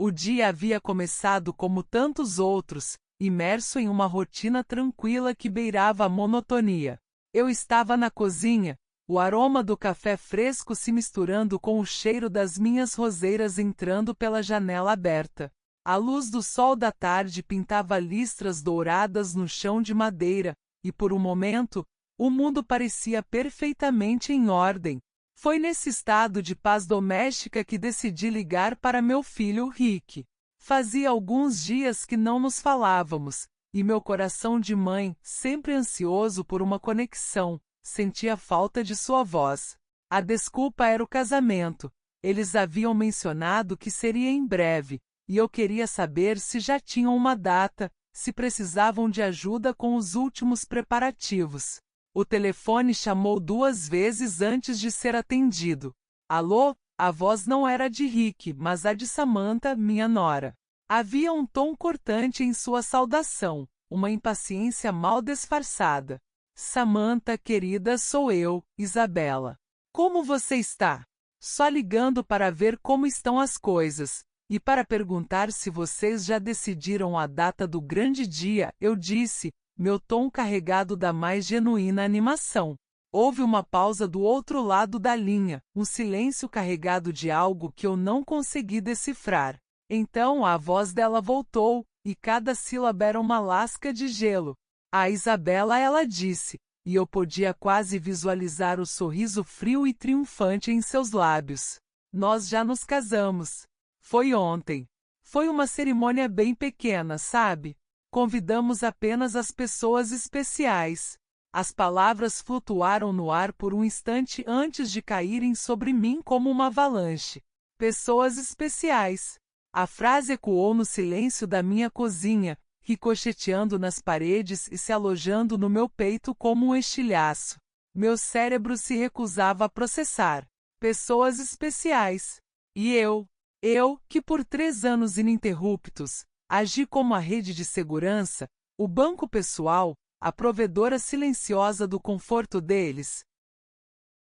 O dia havia começado como tantos outros, imerso em uma rotina tranquila que beirava a monotonia. Eu estava na cozinha, o aroma do café fresco se misturando com o cheiro das minhas roseiras entrando pela janela aberta. A luz do sol da tarde pintava listras douradas no chão de madeira, e por um momento, o mundo parecia perfeitamente em ordem. Foi nesse estado de paz doméstica que decidi ligar para meu filho Rick. Fazia alguns dias que não nos falávamos, e meu coração de mãe, sempre ansioso por uma conexão, sentia falta de sua voz. A desculpa era o casamento. Eles haviam mencionado que seria em breve, e eu queria saber se já tinham uma data, se precisavam de ajuda com os últimos preparativos. O telefone chamou 2 vezes antes de ser atendido. Alô? A voz não era de Rick, mas a de Samantha, minha nora. Havia um tom cortante em sua saudação, uma impaciência mal disfarçada. Samantha, querida, sou eu, Isabela. Como você está? Só ligando para ver como estão as coisas. E para perguntar se vocês já decidiram a data do grande dia, eu disse, meu tom carregado da mais genuína animação. Houve uma pausa do outro lado da linha, um silêncio carregado de algo que eu não consegui decifrar. Então a voz dela voltou, e cada sílaba era uma lasca de gelo. A Isabela, ela disse, e eu podia quase visualizar o sorriso frio e triunfante em seus lábios. Nós já nos casamos. Foi ontem. Foi uma cerimônia bem pequena, sabe? Convidamos apenas as pessoas especiais. As palavras flutuaram no ar por um instante antes de caírem sobre mim como uma avalanche. Pessoas especiais. A frase ecoou no silêncio da minha cozinha, ricocheteando nas paredes e se alojando no meu peito como um estilhaço. Meu cérebro se recusava a processar. Pessoas especiais. E eu, que por 3 anos ininterruptos, agi como a rede de segurança, o banco pessoal, a provedora silenciosa do conforto deles.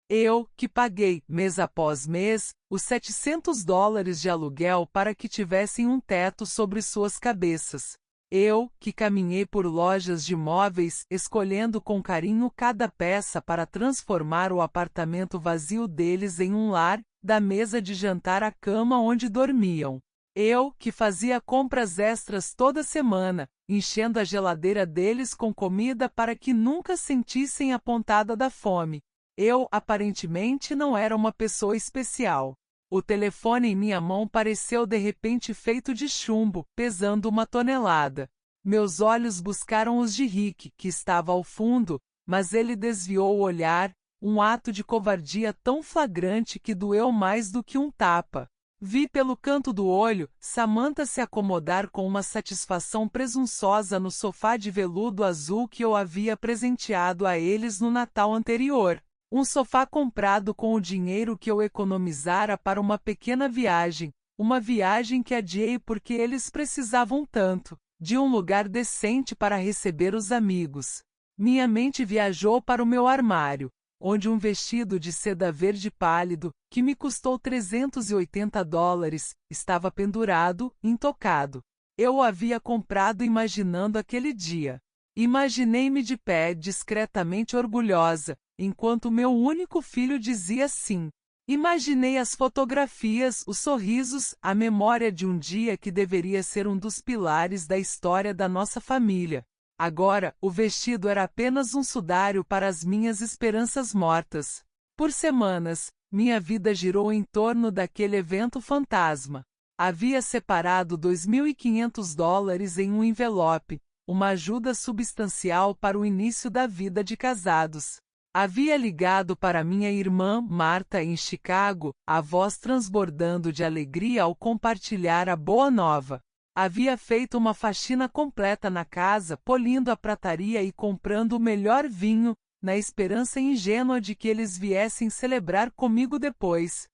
Eu, que paguei, mês após mês, os $700 de aluguel para que tivessem um teto sobre suas cabeças. Eu, que caminhei por lojas de móveis, escolhendo com carinho cada peça para transformar o apartamento vazio deles em um lar, da mesa de jantar à cama onde dormiam. Eu, que fazia compras extras toda semana, enchendo a geladeira deles com comida para que nunca sentissem a pontada da fome. Eu, aparentemente, não era uma pessoa especial. O telefone em minha mão pareceu de repente feito de chumbo, pesando 1 tonelada. Meus olhos buscaram os de Rick, que estava ao fundo, mas ele desviou o olhar, um ato de covardia tão flagrante que doeu mais do que um tapa. Vi pelo canto do olho Samantha se acomodar com uma satisfação presunçosa no sofá de veludo azul que eu havia presenteado a eles no Natal anterior. Um sofá comprado com o dinheiro que eu economizara para uma pequena viagem, uma viagem que adiei porque eles precisavam tanto, de um lugar decente para receber os amigos. Minha mente viajou para o meu armário, onde um vestido de seda verde pálido, que me custou $380, estava pendurado, intocado. Eu o havia comprado imaginando aquele dia. Imaginei-me de pé, discretamente orgulhosa, enquanto meu único filho dizia sim. Imaginei as fotografias, os sorrisos, a memória de um dia que deveria ser um dos pilares da história da nossa família. Agora, o vestido era apenas um sudário para as minhas esperanças mortas. Por semanas, minha vida girou em torno daquele evento fantasma. Havia separado $2.500 em um envelope, uma ajuda substancial para o início da vida de casados. Havia ligado para minha irmã, Marta, em Chicago, a voz transbordando de alegria ao compartilhar a boa nova. Havia feito uma faxina completa na casa, polindo a prataria e comprando o melhor vinho, na esperança ingênua de que eles viessem celebrar comigo depois.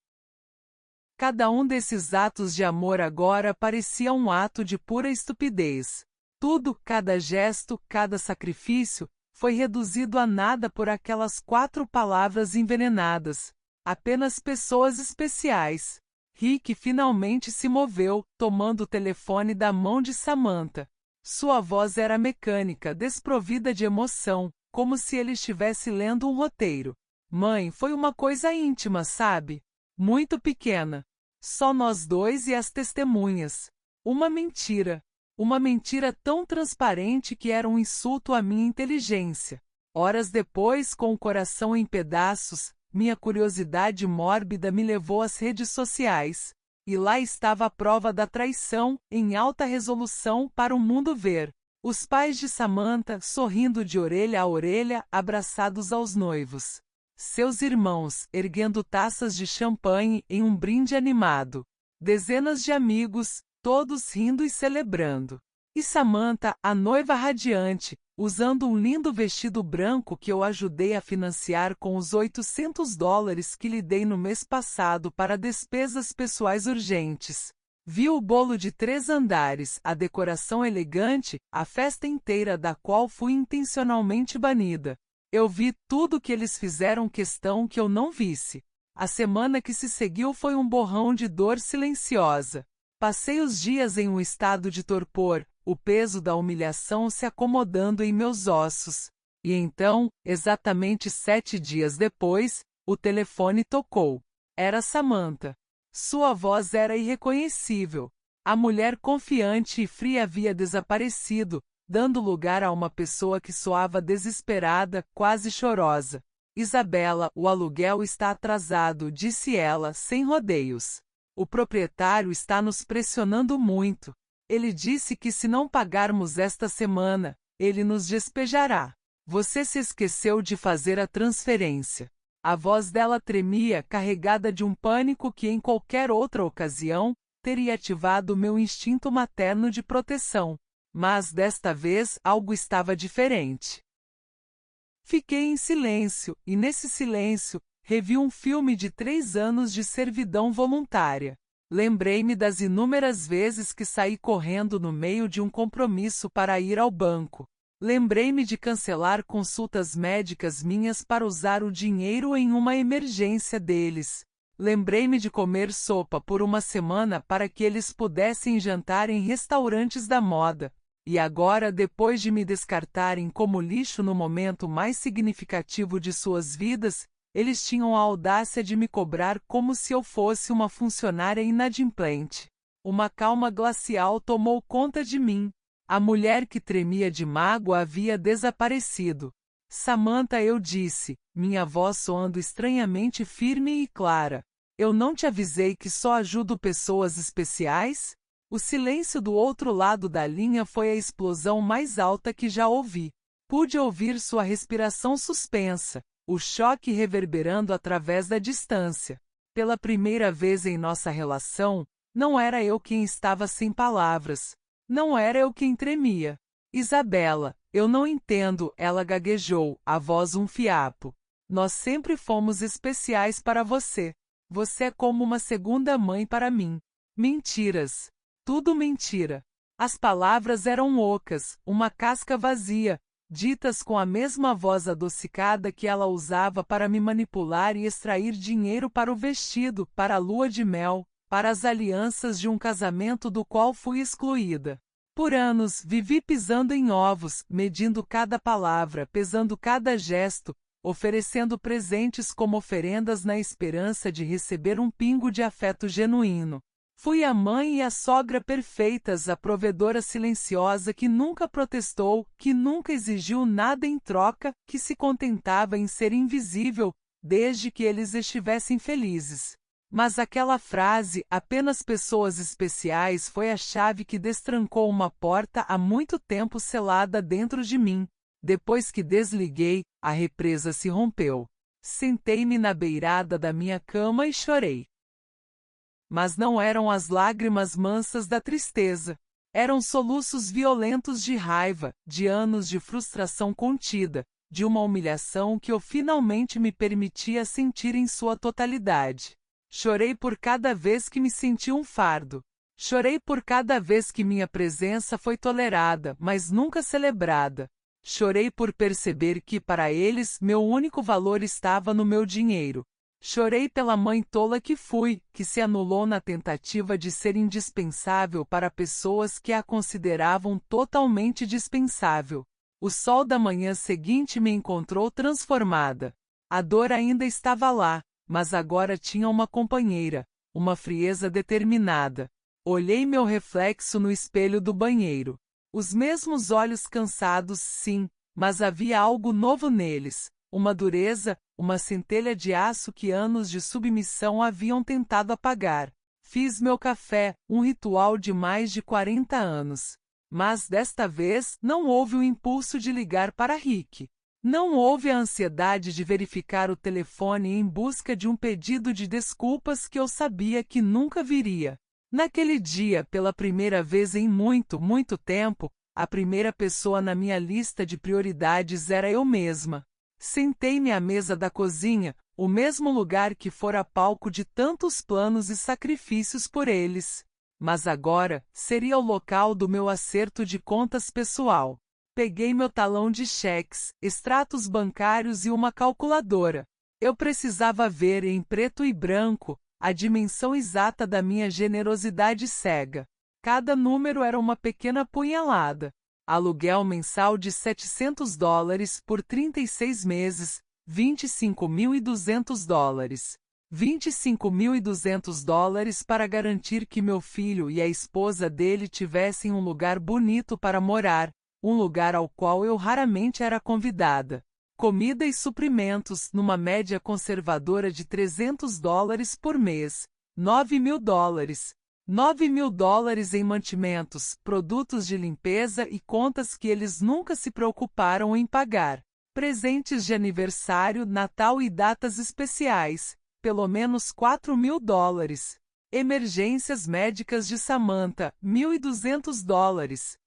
Cada um desses atos de amor agora parecia um ato de pura estupidez. Tudo, cada gesto, cada sacrifício, foi reduzido a nada por aquelas 4 palavras envenenadas. Apenas pessoas especiais. Rick finalmente se moveu, tomando o telefone da mão de Samantha. Sua voz era mecânica, desprovida de emoção, como se ele estivesse lendo um roteiro. Mãe, foi uma coisa íntima, sabe? Muito pequena. Só nós dois e as testemunhas. Uma mentira. Uma mentira tão transparente que era um insulto à minha inteligência. Horas depois, com o coração em pedaços, minha curiosidade mórbida me levou às redes sociais. E lá estava a prova da traição, em alta resolução para o mundo ver. Os pais de Samantha sorrindo de orelha a orelha, abraçados aos noivos. Seus irmãos erguendo taças de champanhe em um brinde animado. Dezenas de amigos, todos rindo e celebrando. E Samantha, a noiva radiante, usando um lindo vestido branco que eu ajudei a financiar com os $800 que lhe dei no mês passado para despesas pessoais urgentes. Vi o bolo de 3 andares, a decoração elegante, a festa inteira da qual fui intencionalmente banida. Eu vi tudo que eles fizeram questão que eu não visse. A semana que se seguiu foi um borrão de dor silenciosa. Passei os dias em um estado de torpor, o peso da humilhação se acomodando em meus ossos. E então, exatamente 7 dias depois, o telefone tocou. Era Samantha. Sua voz era irreconhecível. A mulher confiante e fria havia desaparecido, dando lugar a uma pessoa que soava desesperada, quase chorosa. Isabela, o aluguel está atrasado, disse ela, sem rodeios. O proprietário está nos pressionando muito. Ele disse que se não pagarmos esta semana, ele nos despejará. Você se esqueceu de fazer a transferência. A voz dela tremia, carregada de um pânico que em qualquer outra ocasião teria ativado meu instinto materno de proteção. Mas desta vez algo estava diferente. Fiquei em silêncio, e nesse silêncio, revi um filme de 3 anos de servidão voluntária. Lembrei-me das inúmeras vezes que saí correndo no meio de um compromisso para ir ao banco. Lembrei-me de cancelar consultas médicas minhas para usar o dinheiro em uma emergência deles. Lembrei-me de comer sopa por uma semana para que eles pudessem jantar em restaurantes da moda. E agora, depois de me descartarem como lixo no momento mais significativo de suas vidas, eles tinham a audácia de me cobrar como se eu fosse uma funcionária inadimplente. Uma calma glacial tomou conta de mim. A mulher que tremia de mágoa havia desaparecido. Samantha, eu disse, minha voz soando estranhamente firme e clara. Eu não te avisei que só ajudo pessoas especiais? O silêncio do outro lado da linha foi a explosão mais alta que já ouvi. Pude ouvir sua respiração suspensa, o choque reverberando através da distância. Pela primeira vez em nossa relação, não era eu quem estava sem palavras. Não era eu quem tremia. Isabela, eu não entendo, ela gaguejou, a voz um fiapo. Nós sempre fomos especiais para você. Você é como uma segunda mãe para mim. Mentiras. Tudo mentira. As palavras eram ocas, uma casca vazia, ditas com a mesma voz adocicada que ela usava para me manipular e extrair dinheiro para o vestido, para a lua de mel, para as alianças de um casamento do qual fui excluída. Por anos, vivi pisando em ovos, medindo cada palavra, pesando cada gesto, oferecendo presentes como oferendas na esperança de receber um pingo de afeto genuíno. Fui a mãe e a sogra perfeitas, a provedora silenciosa que nunca protestou, que nunca exigiu nada em troca, que se contentava em ser invisível, desde que eles estivessem felizes. Mas aquela frase, apenas pessoas especiais, foi a chave que destrancou uma porta há muito tempo selada dentro de mim. Depois que desliguei, a represa se rompeu. Sentei-me na beirada da minha cama e chorei. Mas não eram as lágrimas mansas da tristeza. Eram soluços violentos de raiva, de anos de frustração contida, de uma humilhação que eu finalmente me permitia sentir em sua totalidade. Chorei por cada vez que me senti um fardo. Chorei por cada vez que minha presença foi tolerada, mas nunca celebrada. Chorei por perceber que, para eles, meu único valor estava no meu dinheiro. Chorei pela mãe tola que fui, que se anulou na tentativa de ser indispensável para pessoas que a consideravam totalmente dispensável. O sol da manhã seguinte me encontrou transformada. A dor ainda estava lá, mas agora tinha uma companheira, uma frieza determinada. Olhei meu reflexo no espelho do banheiro. Os mesmos olhos cansados, sim, mas havia algo novo neles, uma dureza, uma centelha de aço que anos de submissão haviam tentado apagar. Fiz meu café, um ritual de mais de 40 anos. Mas desta vez não houve o impulso de ligar para Rick. Não houve a ansiedade de verificar o telefone em busca de um pedido de desculpas que eu sabia que nunca viria. Naquele dia, pela primeira vez em muito, muito tempo, a primeira pessoa na minha lista de prioridades era eu mesma. Sentei-me à mesa da cozinha, o mesmo lugar que fora palco de tantos planos e sacrifícios por eles. Mas agora, seria o local do meu acerto de contas pessoal. Peguei meu talão de cheques, extratos bancários e uma calculadora. Eu precisava ver em preto e branco a dimensão exata da minha generosidade cega. Cada número era uma pequena punhalada. Aluguel mensal de $700 por 36 meses, $25.200. $25.200 para garantir que meu filho e a esposa dele tivessem um lugar bonito para morar, um lugar ao qual eu raramente era convidada. Comida e suprimentos, numa média conservadora de $300 por mês, $9.000. $9.000 em mantimentos, produtos de limpeza e contas que eles nunca se preocuparam em pagar. Presentes de aniversário, Natal e datas especiais, pelo menos $4.000. Emergências médicas de Samantha, $1.200.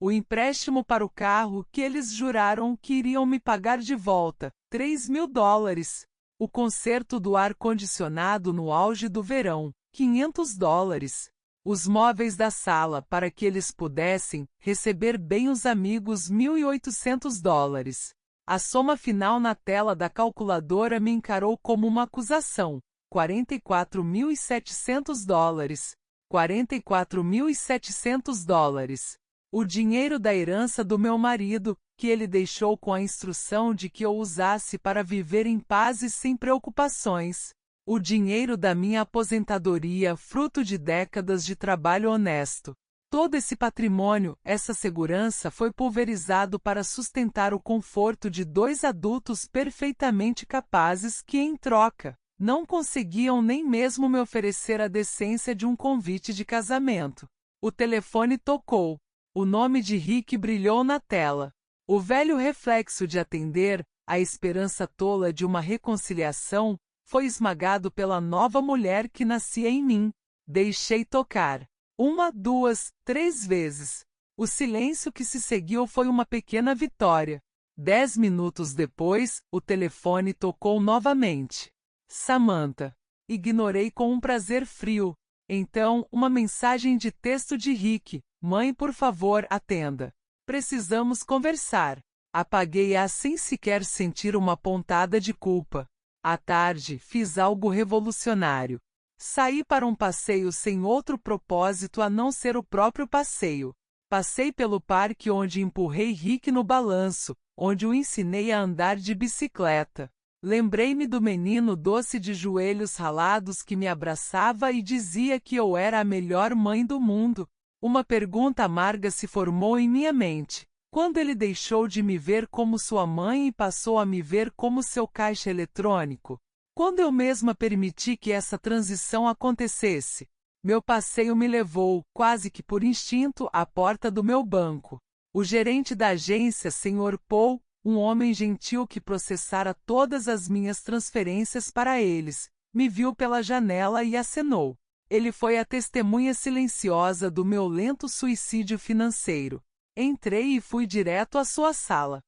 O empréstimo para o carro que eles juraram que iriam me pagar de volta, $3.000. O conserto do ar-condicionado no auge do verão, $500. Os móveis da sala para que eles pudessem receber bem os amigos, $1.800. A soma final na tela da calculadora me encarou como uma acusação, $44.700. $44.700. O dinheiro da herança do meu marido, que ele deixou com a instrução de que eu usasse para viver em paz e sem preocupações. O dinheiro da minha aposentadoria, fruto de décadas de trabalho honesto. Todo esse patrimônio, essa segurança foi pulverizado para sustentar o conforto de dois adultos perfeitamente capazes que, em troca, não conseguiam nem mesmo me oferecer a decência de um convite de casamento. O telefone tocou. O nome de Rick brilhou na tela. O velho reflexo de atender, a esperança tola de uma reconciliação, foi esmagado pela nova mulher que nascia em mim. Deixei tocar. 1, 2, 3 vezes. O silêncio que se seguiu foi uma pequena vitória. 10 minutos depois, o telefone tocou novamente. Samantha. Ignorei com um prazer frio. Então, uma mensagem de texto de Rick. Mãe, por favor, atenda. Precisamos conversar. Apaguei-a sem sequer sentir uma pontada de culpa. À tarde, fiz algo revolucionário. Saí para um passeio sem outro propósito a não ser o próprio passeio. Passei pelo parque onde empurrei Rick no balanço, onde o ensinei a andar de bicicleta. Lembrei-me do menino doce de joelhos ralados que me abraçava e dizia que eu era a melhor mãe do mundo. Uma pergunta amarga se formou em minha mente. Quando ele deixou de me ver como sua mãe e passou a me ver como seu caixa eletrônico? Quando eu mesma permiti que essa transição acontecesse? Meu passeio me levou, quase que por instinto, à porta do meu banco. O gerente da agência, Sr. Paul, um homem gentil que processara todas as minhas transferências para eles, me viu pela janela e acenou. Ele foi a testemunha silenciosa do meu lento suicídio financeiro. Entrei e fui direto à sua sala.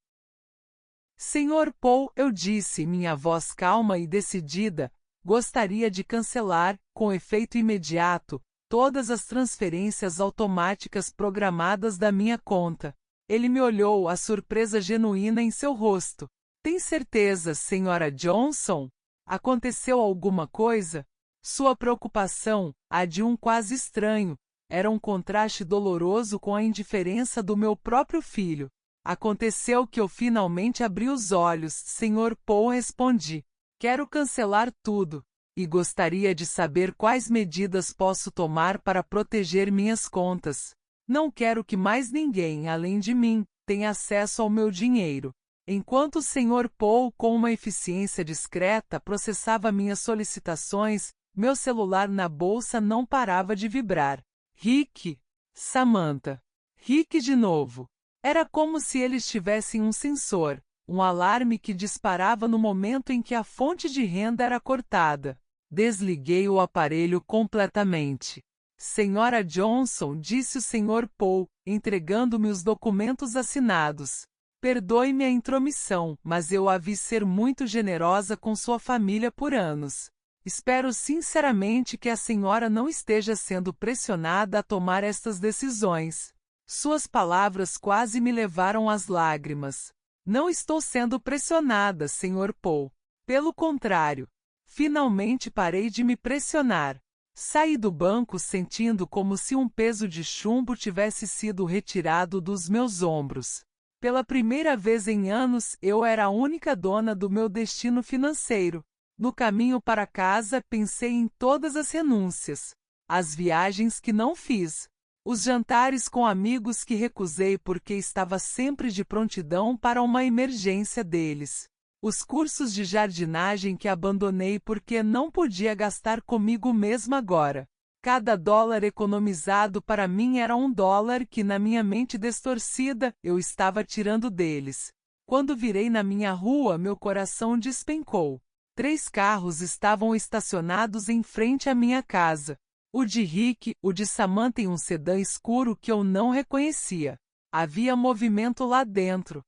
Sr. Paul, eu disse, minha voz calma e decidida, gostaria de cancelar, com efeito imediato, todas as transferências automáticas programadas da minha conta. Ele me olhou, a surpresa genuína em seu rosto. Tem certeza, Sra. Johnson? Aconteceu alguma coisa? Sua preocupação, a de um quase estranho, era um contraste doloroso com a indiferença do meu próprio filho. Aconteceu que eu finalmente abri os olhos, Sr. Paul, respondi. Quero cancelar tudo, e gostaria de saber quais medidas posso tomar para proteger minhas contas. Não quero que mais ninguém, além de mim, tenha acesso ao meu dinheiro. Enquanto o Sr. Paul, com uma eficiência discreta, processava minhas solicitações, meu celular na bolsa não parava de vibrar. Rick! Samantha! Rick de novo! Era como se eles tivessem um sensor, um alarme que disparava no momento em que a fonte de renda era cortada. Desliguei o aparelho completamente. Senhora Johnson, disse o Sr. Paul, entregando-me os documentos assinados. Perdoe-me a intromissão, mas eu a vi ser muito generosa com sua família por anos. Espero sinceramente que a senhora não esteja sendo pressionada a tomar estas decisões. Suas palavras quase me levaram às lágrimas. Não estou sendo pressionada, Sr. Paul. Pelo contrário. Finalmente parei de me pressionar. Saí do banco sentindo como se um peso de chumbo tivesse sido retirado dos meus ombros. Pela primeira vez em anos, eu era a única dona do meu destino financeiro. No caminho para casa, pensei em todas as renúncias, as viagens que não fiz, os jantares com amigos que recusei porque estava sempre de prontidão para uma emergência deles, os cursos de jardinagem que abandonei porque não podia gastar comigo mesma agora. Cada dólar economizado para mim era $1 que, na minha mente distorcida, eu estava tirando deles. Quando virei na minha rua, meu coração despencou. 3 carros estavam estacionados em frente à minha casa. O de Rick, o de Samantha e um sedã escuro que eu não reconhecia. Havia movimento lá dentro.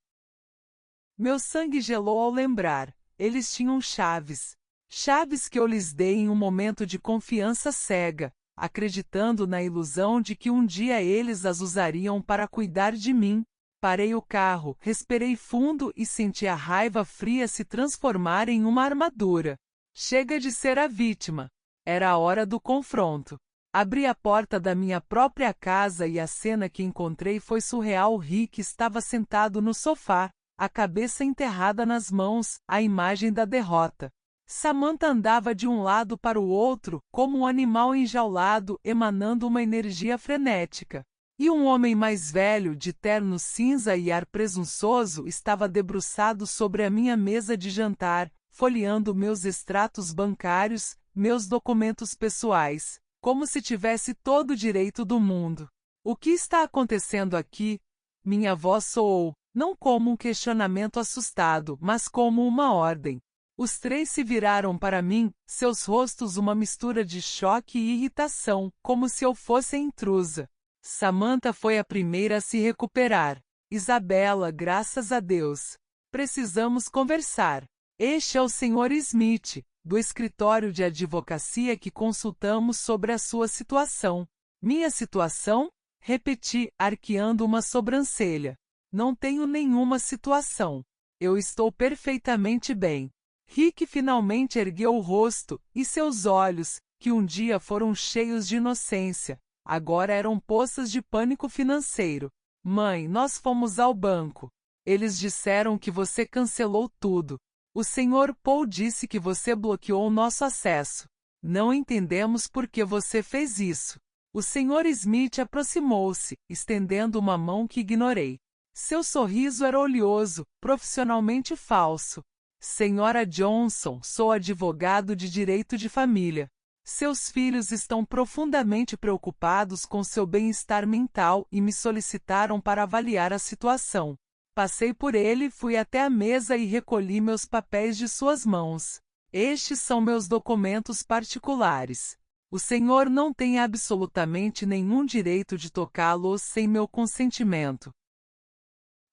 Meu sangue gelou ao lembrar. Eles tinham chaves. Chaves que eu lhes dei em um momento de confiança cega, acreditando na ilusão de que um dia eles as usariam para cuidar de mim. Parei o carro, respirei fundo e senti a raiva fria se transformar em uma armadura. Chega de ser a vítima. Era a hora do confronto. Abri a porta da minha própria casa e a cena que encontrei foi surreal. Rick estava sentado no sofá, a cabeça enterrada nas mãos, a imagem da derrota. Samantha andava de um lado para o outro, como um animal enjaulado, emanando uma energia frenética. E um homem mais velho, de terno cinza e ar presunçoso, estava debruçado sobre a minha mesa de jantar, folheando meus extratos bancários, meus documentos pessoais, como se tivesse todo o direito do mundo. O que está acontecendo aqui? Minha voz soou, não como um questionamento assustado, mas como uma ordem. Os 3 se viraram para mim, seus rostos uma mistura de choque e irritação, como se eu fosse a intrusa. Samantha foi a primeira a se recuperar. Isabela, graças a Deus. Precisamos conversar. Este é o Sr. Smith, do escritório de advocacia que consultamos sobre a sua situação. Minha situação? Repeti, arqueando uma sobrancelha. Não tenho nenhuma situação. Eu estou perfeitamente bem. Rick finalmente ergueu o rosto, e seus olhos, que um dia foram cheios de inocência, agora eram poças de pânico financeiro. Mãe, nós fomos ao banco. Eles disseram que você cancelou tudo. O Sr. Paul disse que você bloqueou nosso acesso. Não entendemos por que você fez isso. O Sr. Smith aproximou-se, estendendo uma mão que ignorei. Seu sorriso era oleoso, profissionalmente falso. Senhora Johnson, sou advogado de direito de família. Seus filhos estão profundamente preocupados com seu bem-estar mental e me solicitaram para avaliar a situação. Passei por ele, fui até a mesa e recolhi meus papéis de suas mãos. Estes são meus documentos particulares. O senhor não tem absolutamente nenhum direito de tocá-los sem meu consentimento.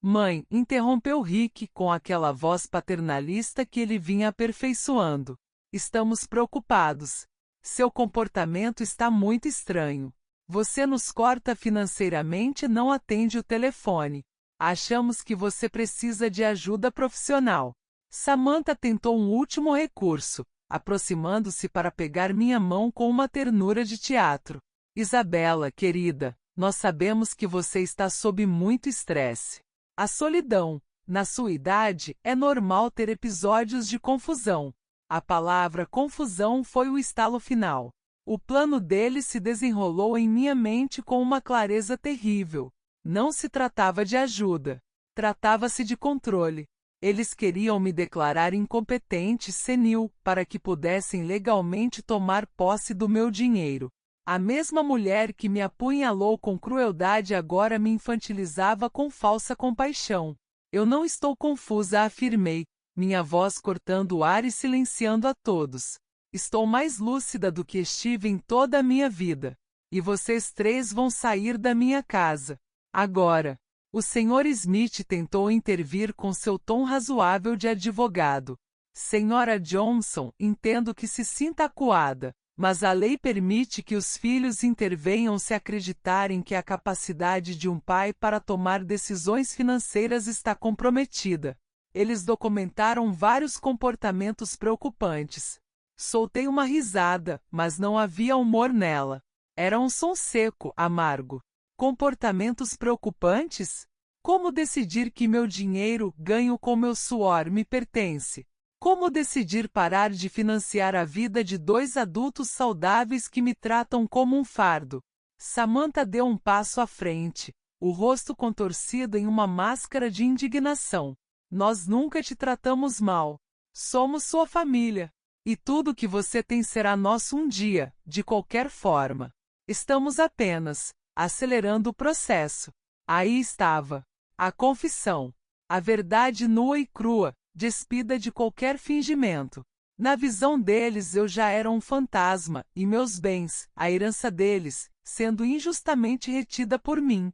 Mãe, interrompeu Rick com aquela voz paternalista que ele vinha aperfeiçoando. Estamos preocupados. Seu comportamento está muito estranho. Você nos corta financeiramente e não atende o telefone. Achamos que você precisa de ajuda profissional. Samantha tentou um último recurso. aproximando-se para pegar minha mão com uma ternura de teatro. Isabela, querida, nós sabemos que você está sob muito estresse. A solidão, na sua idade, é normal ter episódios de confusão. A palavra confusão foi o estalo final. O plano dele se desenrolou em minha mente com uma clareza terrível. Não se tratava de ajuda. Tratava-se de controle. Eles queriam me declarar incompetente e senil para que pudessem legalmente tomar posse do meu dinheiro. A mesma mulher que me apunhalou com crueldade agora me infantilizava com falsa compaixão. Eu não estou confusa, afirmei, minha voz cortando o ar e silenciando a todos. Estou mais lúcida do que estive em toda a minha vida. E vocês três vão sair da minha casa. Agora. O Sr. Smith tentou intervir com seu tom razoável de advogado. Senhora Johnson, entendo que se sinta acuada, mas a lei permite que os filhos intervenham se acreditarem que a capacidade de um pai para tomar decisões financeiras está comprometida. Eles documentaram vários comportamentos preocupantes. Soltei uma risada, mas não havia humor nela. Era um som seco, amargo. Comportamentos preocupantes? Como decidir que meu dinheiro, ganho com meu suor, me pertence? Como decidir parar de financiar a vida de dois adultos saudáveis que me tratam como um fardo? Samantha deu um passo à frente, o rosto contorcido em uma máscara de indignação. Nós nunca te tratamos mal. Somos sua família. E tudo que você tem será nosso um dia, de qualquer forma. Estamos apenas acelerando o processo. Aí estava. A confissão. A verdade nua e crua, despida de qualquer fingimento. Na visão deles eu já era um fantasma, e meus bens, a herança deles, sendo injustamente retida por mim.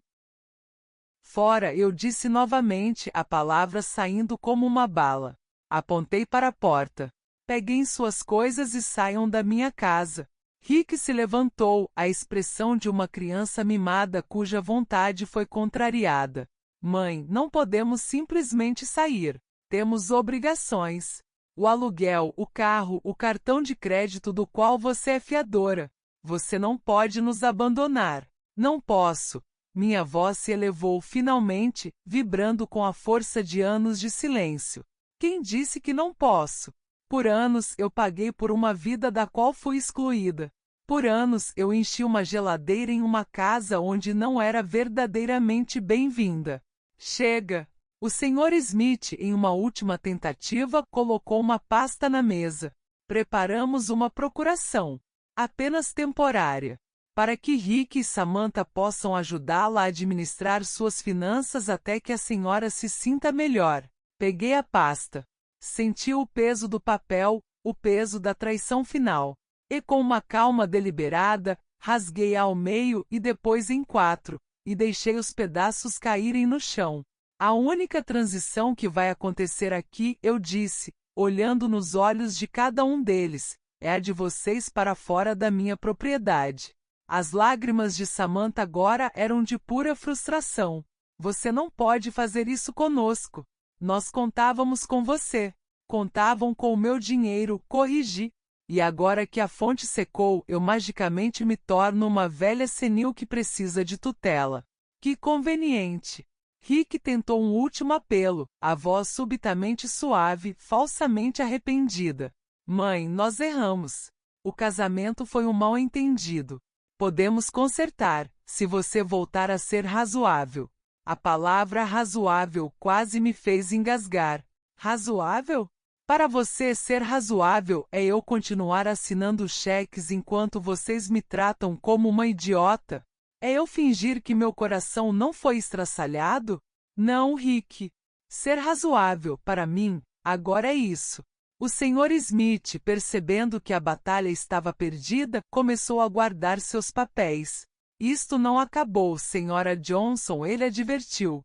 Fora, eu disse novamente, a palavra saindo como uma bala. Apontei para a porta. Peguem suas coisas e saiam da minha casa. Rick se levantou, a expressão de uma criança mimada cuja vontade foi contrariada. Mãe, não podemos simplesmente sair. Temos obrigações. O aluguel, o carro, o cartão de crédito do qual você é fiadora. Você não pode nos abandonar. Não posso. Minha voz se elevou finalmente, vibrando com a força de anos de silêncio. Quem disse que não posso? Por anos eu paguei por uma vida da qual fui excluída. Por anos eu enchi uma geladeira em uma casa onde não era verdadeiramente bem-vinda. Chega! O Sr. Smith, em uma última tentativa, colocou uma pasta na mesa. Preparamos uma procuração, apenas temporária, para que Rick e Samantha possam ajudá-la a administrar suas finanças até que a senhora se sinta melhor. Peguei a pasta. Senti o peso do papel, o peso da traição final. E com uma calma deliberada, rasguei-a ao meio e depois em 4, e deixei os pedaços caírem no chão. A única transição que vai acontecer aqui, eu disse, olhando nos olhos de cada um deles, é a de vocês para fora da minha propriedade. As lágrimas de Samantha agora eram de pura frustração. Você não pode fazer isso conosco. Nós contávamos com você. Contavam com o meu dinheiro, corrigi. E agora que a fonte secou, eu magicamente me torno uma velha senil que precisa de tutela. Que conveniente! Rick tentou um último apelo, a voz subitamente suave, falsamente arrependida. Mãe, nós erramos. O casamento foi um mal-entendido. Podemos consertar, se você voltar a ser razoável. A palavra razoável quase me fez engasgar. Razoável? Para você ser razoável é eu continuar assinando cheques enquanto vocês me tratam como uma idiota? É eu fingir que meu coração não foi estraçalhado? Não, Rick. Ser razoável, para mim, agora é isso. O Sr. Smith, percebendo que a batalha estava perdida, começou a guardar seus papéis. Isto não acabou, Sra. Johnson, ele advertiu.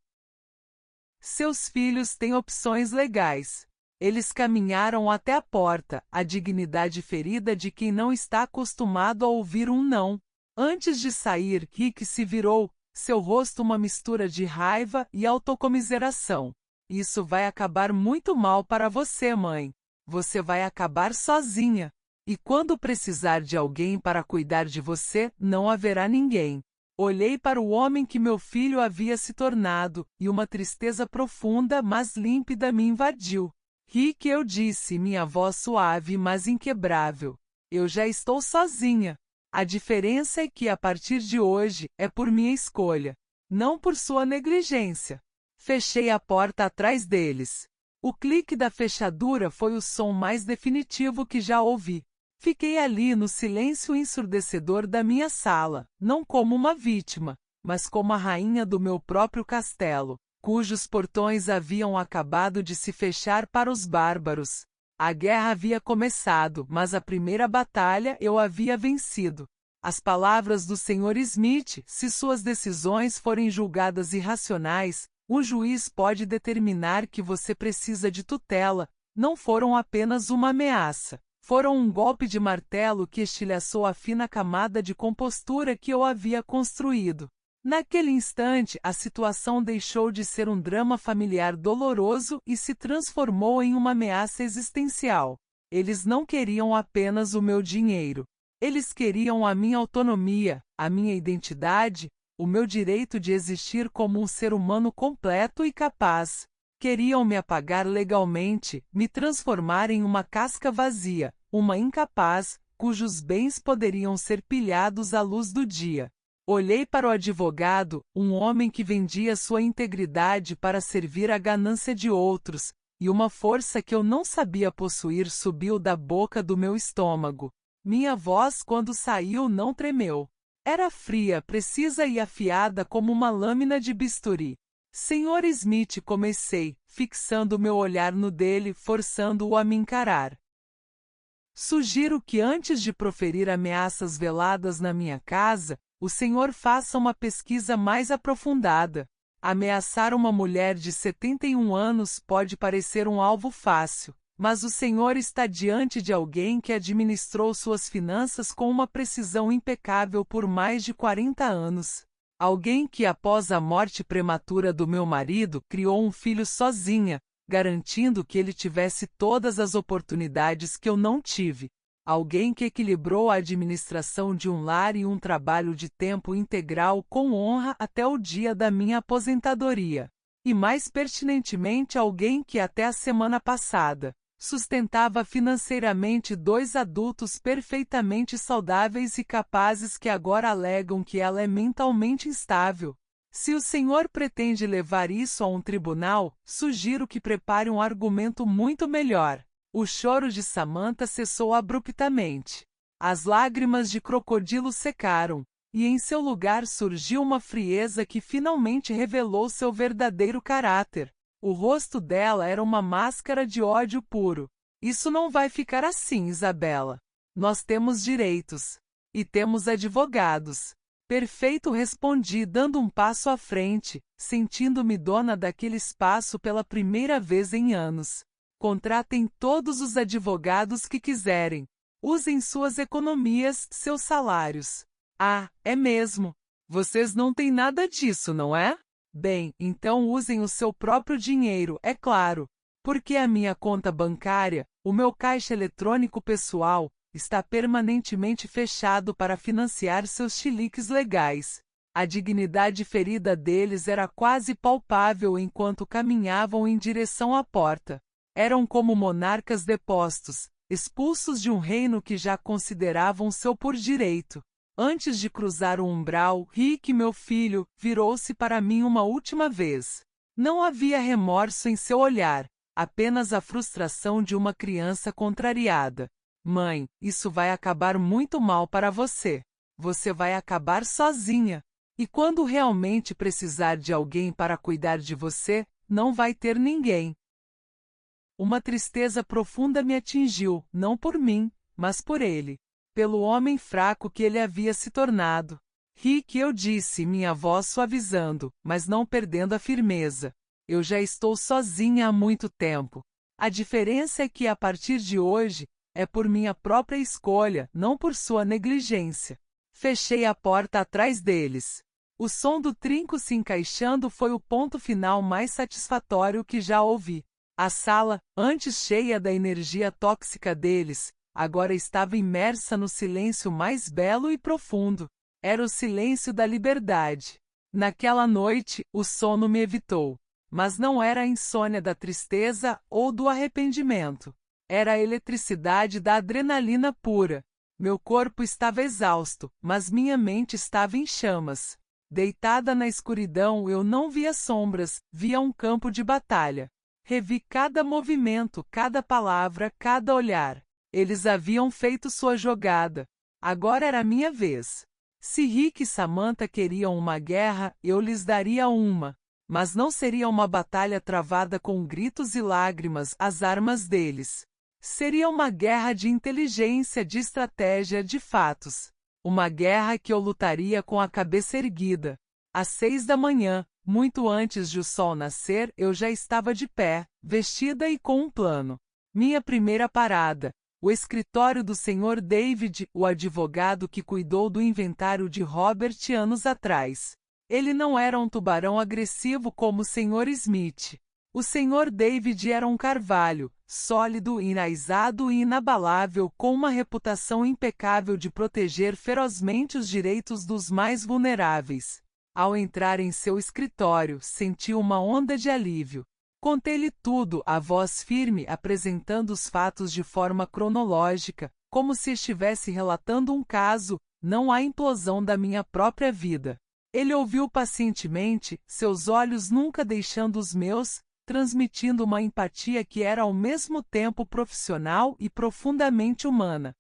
Seus filhos têm opções legais. Eles caminharam até a porta, a dignidade ferida de quem não está acostumado a ouvir um não. Antes de sair, Rick se virou, seu rosto uma mistura de raiva e autocomiseração. Isso vai acabar muito mal para você, mãe. você vai acabar sozinha. E quando precisar de alguém para cuidar de você, não haverá ninguém. Olhei para o homem que meu filho havia se tornado, e uma tristeza profunda, mas límpida me invadiu. Ri que eu disse, minha voz suave, mas inquebrável. Eu já estou sozinha. A diferença é que, a partir de hoje, é por minha escolha, não por sua negligência. Fechei a porta atrás deles. O clique da fechadura foi o som mais definitivo que já ouvi. Fiquei ali no silêncio ensurdecedor da minha sala, não como uma vítima, mas como a rainha do meu próprio castelo, cujos portões haviam acabado de se fechar para os bárbaros. A guerra havia começado, mas a primeira batalha eu havia vencido. As palavras do Sr. Smith, se suas decisões forem julgadas irracionais, o juiz pode determinar que você precisa de tutela, não foram apenas uma ameaça. Foram um golpe de martelo que estilhaçou a fina camada de compostura que eu havia construído. Naquele instante, a situação deixou de ser um drama familiar doloroso e se transformou em uma ameaça existencial. Eles não queriam apenas o meu dinheiro. Eles queriam a minha autonomia, a minha identidade, o meu direito de existir como um ser humano completo e capaz. Queriam me apagar legalmente, me transformar em uma casca vazia, uma incapaz, cujos bens poderiam ser pilhados à luz do dia. Olhei para o advogado, um homem que vendia sua integridade para servir à ganância de outros, e uma força que eu não sabia possuir subiu da boca do meu estômago. Minha voz, quando saiu, não tremeu. Era fria, precisa e afiada como uma lâmina de bisturi. Sr. Smith, comecei, fixando meu olhar no dele, forçando-o a me encarar. Sugiro que antes de proferir ameaças veladas na minha casa, o senhor faça uma pesquisa mais aprofundada. Ameaçar uma mulher de 71 anos pode parecer um alvo fácil, mas o senhor está diante de alguém que administrou suas finanças com uma precisão impecável por mais de 40 anos. Alguém que, após a morte prematura do meu marido, criou um filho sozinha, garantindo que ele tivesse todas as oportunidades que eu não tive. Alguém que equilibrou a administração de um lar e um trabalho de tempo integral com honra até o dia da minha aposentadoria. E mais pertinentemente, alguém que até a semana passada sustentava financeiramente 2 adultos perfeitamente saudáveis e capazes que agora alegam que ela é mentalmente instável. Se o senhor pretende levar isso a um tribunal, sugiro que prepare um argumento muito melhor. O choro de Samantha cessou abruptamente. As lágrimas de crocodilo secaram, e em seu lugar surgiu uma frieza que finalmente revelou seu verdadeiro caráter. O rosto dela era uma máscara de ódio puro. Isso não vai ficar assim, Isabela. Nós temos direitos. E temos advogados. Perfeito, respondi, dando um passo à frente, sentindo-me dona daquele espaço pela primeira vez em anos. Contratem todos os advogados que quiserem. Usem suas economias, seus salários. Ah, é mesmo. Vocês não têm nada disso, não é? Bem, então usem o seu próprio dinheiro, é claro, porque a minha conta bancária, o meu caixa eletrônico pessoal, está permanentemente fechado para financiar seus chiliques legais. A dignidade ferida deles era quase palpável enquanto caminhavam em direção à porta. Eram como monarcas depostos, expulsos de um reino que já consideravam seu por direito. Antes de cruzar o umbral, Rick, meu filho, virou-se para mim uma última vez. Não havia remorso em seu olhar, apenas a frustração de uma criança contrariada. Mãe, isso vai acabar muito mal para você. Você vai acabar sozinha. E quando realmente precisar de alguém para cuidar de você, não vai ter ninguém. Uma tristeza profunda me atingiu, não por mim, mas por ele. Pelo homem fraco que ele havia se tornado. Rick, eu disse, minha voz suavizando, mas não perdendo a firmeza. Eu já estou sozinha há muito tempo. A diferença é que, a partir de hoje, é por minha própria escolha, não por sua negligência. Fechei a porta atrás deles. O som do trinco se encaixando foi o ponto final mais satisfatório que já ouvi. A sala, antes cheia da energia tóxica deles, agora estava imersa no silêncio mais belo e profundo. Era o silêncio da liberdade. Naquela noite, o sono me evitou. Mas não era a insônia da tristeza ou do arrependimento. Era a eletricidade da adrenalina pura. Meu corpo estava exausto, mas minha mente estava em chamas. Deitada na escuridão, eu não via sombras, via um campo de batalha. Revi cada movimento, cada palavra, cada olhar. Eles haviam feito sua jogada. Agora era minha vez. Se Rick e Samantha queriam uma guerra, eu lhes daria uma. Mas não seria uma batalha travada com gritos e lágrimas, as armas deles. Seria uma guerra de inteligência, de estratégia, de fatos. Uma guerra que eu lutaria com a cabeça erguida. Às 6 da manhã, muito antes de o sol nascer, eu já estava de pé, vestida e com um plano. Minha primeira parada. O escritório do Sr. David, o advogado que cuidou do inventário de Robert anos atrás. Ele não era um tubarão agressivo como o Sr. Smith. O Sr. David era um carvalho, sólido, enraizado e inabalável, com uma reputação impecável de proteger ferozmente os direitos dos mais vulneráveis. Ao entrar em seu escritório, senti uma onda de alívio. Contei-lhe tudo, a voz firme, apresentando os fatos de forma cronológica, como se estivesse relatando um caso, não a implosão da minha própria vida. Ele ouviu pacientemente, seus olhos nunca deixando os meus, transmitindo uma empatia que era ao mesmo tempo profissional e profundamente humana.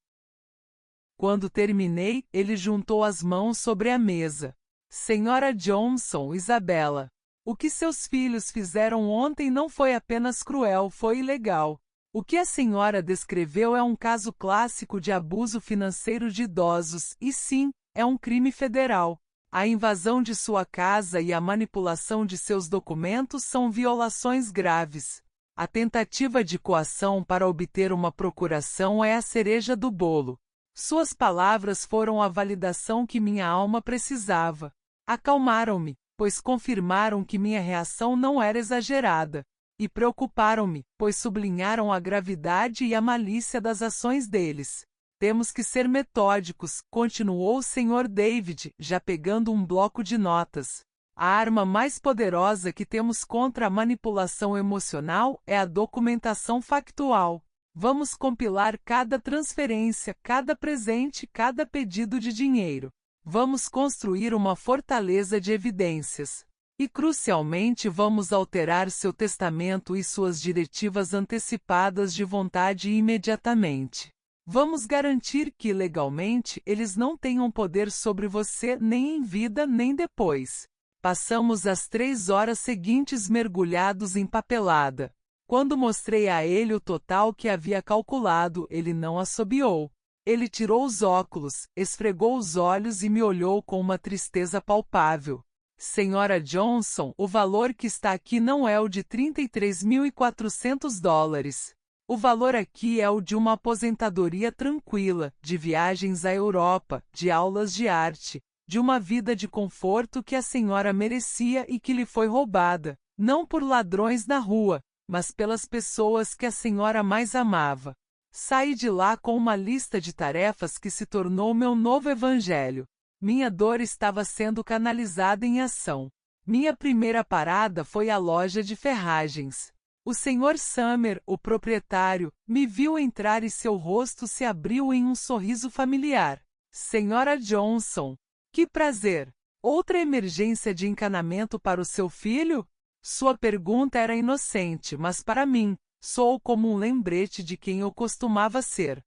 Quando terminei, ele juntou as mãos sobre a mesa. Senhora Johnson, Isabella, o que seus filhos fizeram ontem não foi apenas cruel, foi ilegal. O que a senhora descreveu é um caso clássico de abuso financeiro de idosos, e sim, é um crime federal. A invasão de sua casa e a manipulação de seus documentos são violações graves. A tentativa de coação para obter uma procuração é a cereja do bolo. Suas palavras foram a validação que minha alma precisava. Acalmaram-me, pois confirmaram que minha reação não era exagerada. E preocuparam-me, pois sublinharam a gravidade e a malícia das ações deles. Temos que ser metódicos, continuou o Sr. David, já pegando um bloco de notas. A arma mais poderosa que temos contra a manipulação emocional é a documentação factual. Vamos compilar cada transferência, cada presente, cada pedido de dinheiro. Vamos construir uma fortaleza de evidências. E, crucialmente, vamos alterar seu testamento e suas diretivas antecipadas de vontade imediatamente. Vamos garantir que, legalmente, eles não tenham poder sobre você nem em vida nem depois. Passamos as 3 horas seguintes mergulhados em papelada. Quando mostrei a ele o total que havia calculado, ele não assobiou. Ele tirou os óculos, esfregou os olhos e me olhou com uma tristeza palpável. Senhora Johnson, o valor que está aqui não é o de $33.400. O valor aqui é o de uma aposentadoria tranquila, de viagens à Europa, de aulas de arte, de uma vida de conforto que a senhora merecia e que lhe foi roubada, não por ladrões na rua, mas pelas pessoas que a senhora mais amava. Saí de lá com uma lista de tarefas que se tornou meu novo evangelho. Minha dor estava sendo canalizada em ação. Minha primeira parada foi a loja de ferragens. O Sr. Summer, o proprietário, me viu entrar e seu rosto se abriu em um sorriso familiar. Senhora Johnson, que prazer! Outra emergência de encanamento para o seu filho? Sua pergunta era inocente, mas para mim, soou como um lembrete de quem eu costumava ser.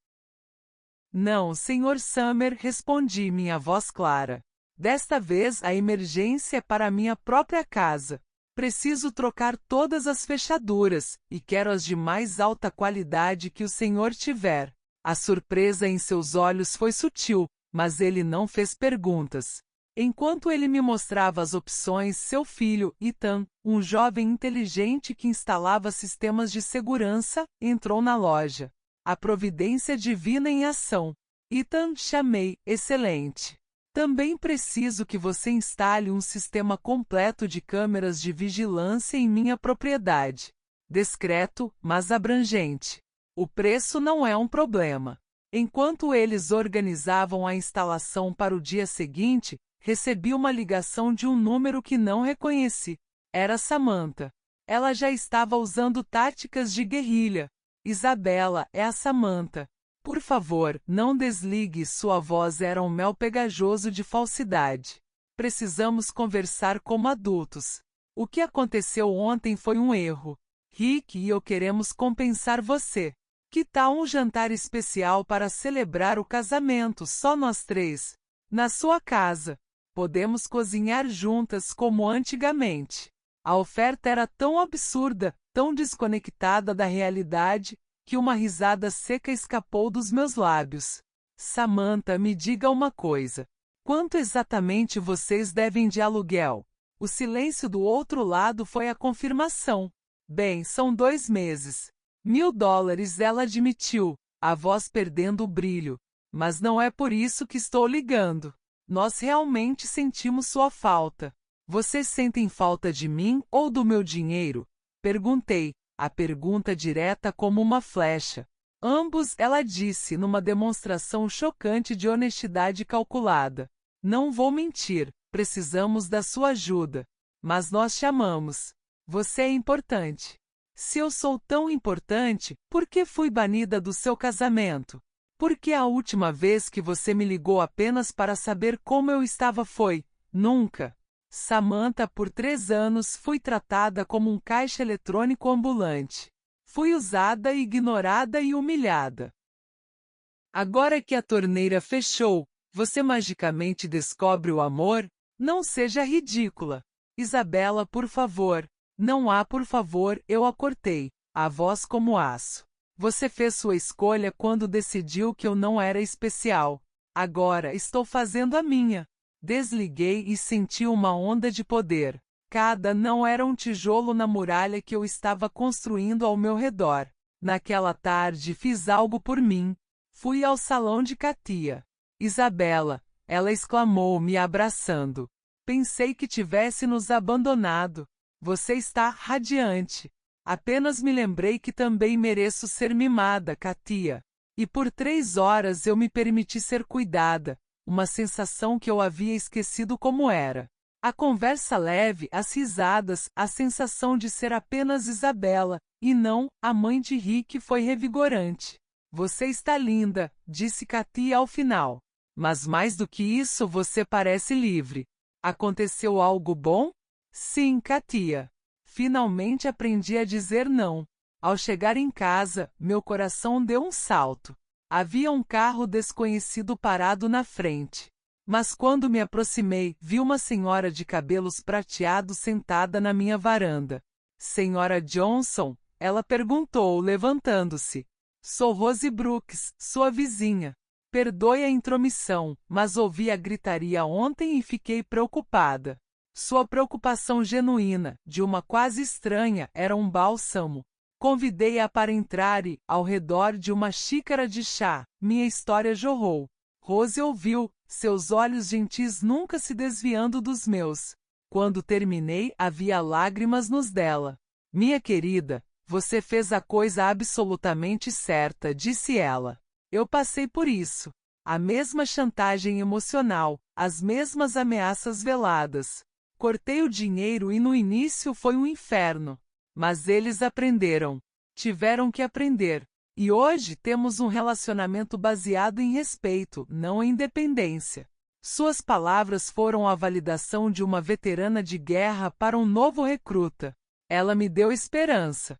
Não, Sr. Summer, respondi, minha voz clara. Desta vez a emergência é para minha própria casa. Preciso trocar todas as fechaduras, e quero as de mais alta qualidade que o senhor tiver. A surpresa em seus olhos foi sutil, mas ele não fez perguntas. Enquanto ele me mostrava as opções, seu filho, Ethan, um jovem inteligente que instalava sistemas de segurança, entrou na loja. A providência divina em ação. Ethan, chamei, excelente. Também preciso que você instale um sistema completo de câmeras de vigilância em minha propriedade. discreto, mas abrangente. O preço não é um problema. Enquanto eles organizavam a instalação para o dia seguinte, recebi uma ligação de um número que não reconheci. Era Samantha. Ela já estava usando táticas de guerrilha. Isabela, é a Samantha. Por favor, não desligue, sua voz era um mel pegajoso de falsidade. Precisamos conversar como adultos. O que aconteceu ontem foi um erro. Rick e eu queremos compensar você. Que tal um jantar especial para celebrar o casamento, só nós três? Na sua casa. Podemos cozinhar juntas como antigamente. A oferta era tão absurda, tão desconectada da realidade, que uma risada seca escapou dos meus lábios. Samantha, me diga uma coisa. Quanto exatamente vocês devem de aluguel? O silêncio do outro lado foi a confirmação. Bem, são 2 meses. $1.000, ela admitiu, a voz perdendo o brilho. Mas não é por isso que estou ligando. Nós realmente sentimos sua falta. Vocês sentem falta de mim ou do meu dinheiro? Perguntei, a pergunta direta como uma flecha. Ambos, ela disse, numa demonstração chocante de honestidade calculada. Não vou mentir, precisamos da sua ajuda. Mas nós te amamos. Você é importante. Se eu sou tão importante, por que fui banida do seu casamento? Por que a última vez que você me ligou apenas para saber como eu estava foi? Nunca. Samantha, por 3 anos fui tratada como um caixa eletrônico ambulante. Fui usada, ignorada e humilhada. Agora que a torneira fechou, você magicamente descobre o amor? Não seja ridícula. Isabela, por favor. Não há por favor, eu a cortei, a voz como aço. Você fez sua escolha quando decidiu que eu não era especial. Agora estou fazendo a minha. Desliguei e senti uma onda de poder. Cada não era um tijolo na muralha que eu estava construindo ao meu redor. Naquela tarde fiz algo por mim. Fui ao salão de Katia. Isabela, ela exclamou, me abraçando. Pensei que tivesse nos abandonado. Você está radiante. Apenas me lembrei que também mereço ser mimada, Katia. E por 3 horas eu me permiti ser cuidada, uma sensação que eu havia esquecido como era. A conversa leve, as risadas, a sensação de ser apenas Isabela, e não a mãe de Rick foi revigorante. Você está linda, disse Katia ao final. Mas mais do que isso, você parece livre. Aconteceu algo bom? Sim, Katia. Finalmente aprendi a dizer não. Ao chegar em casa, meu coração deu um salto. Havia um carro desconhecido parado na frente. Mas quando me aproximei, vi uma senhora de cabelos prateados sentada na minha varanda. Senhora Johnson, ela perguntou, levantando-se. Sou Rose Brooks, sua vizinha. Perdoe a intromissão, mas ouvi a gritaria ontem e fiquei preocupada. Sua preocupação genuína, de uma quase estranha, era um bálsamo. Convidei-a para entrar e, ao redor de uma xícara de chá, minha história jorrou. Rose ouviu, seus olhos gentis nunca se desviando dos meus. Quando terminei, havia lágrimas nos dela. Minha querida, você fez a coisa absolutamente certa, disse ela. Eu passei por isso. A mesma chantagem emocional, as mesmas ameaças veladas. Cortei o dinheiro e no início foi um inferno. Mas eles aprenderam. Tiveram que aprender. E hoje temos um relacionamento baseado em respeito, não em dependência. Suas palavras foram a validação de uma veterana de guerra para um novo recruta. Ela me deu esperança.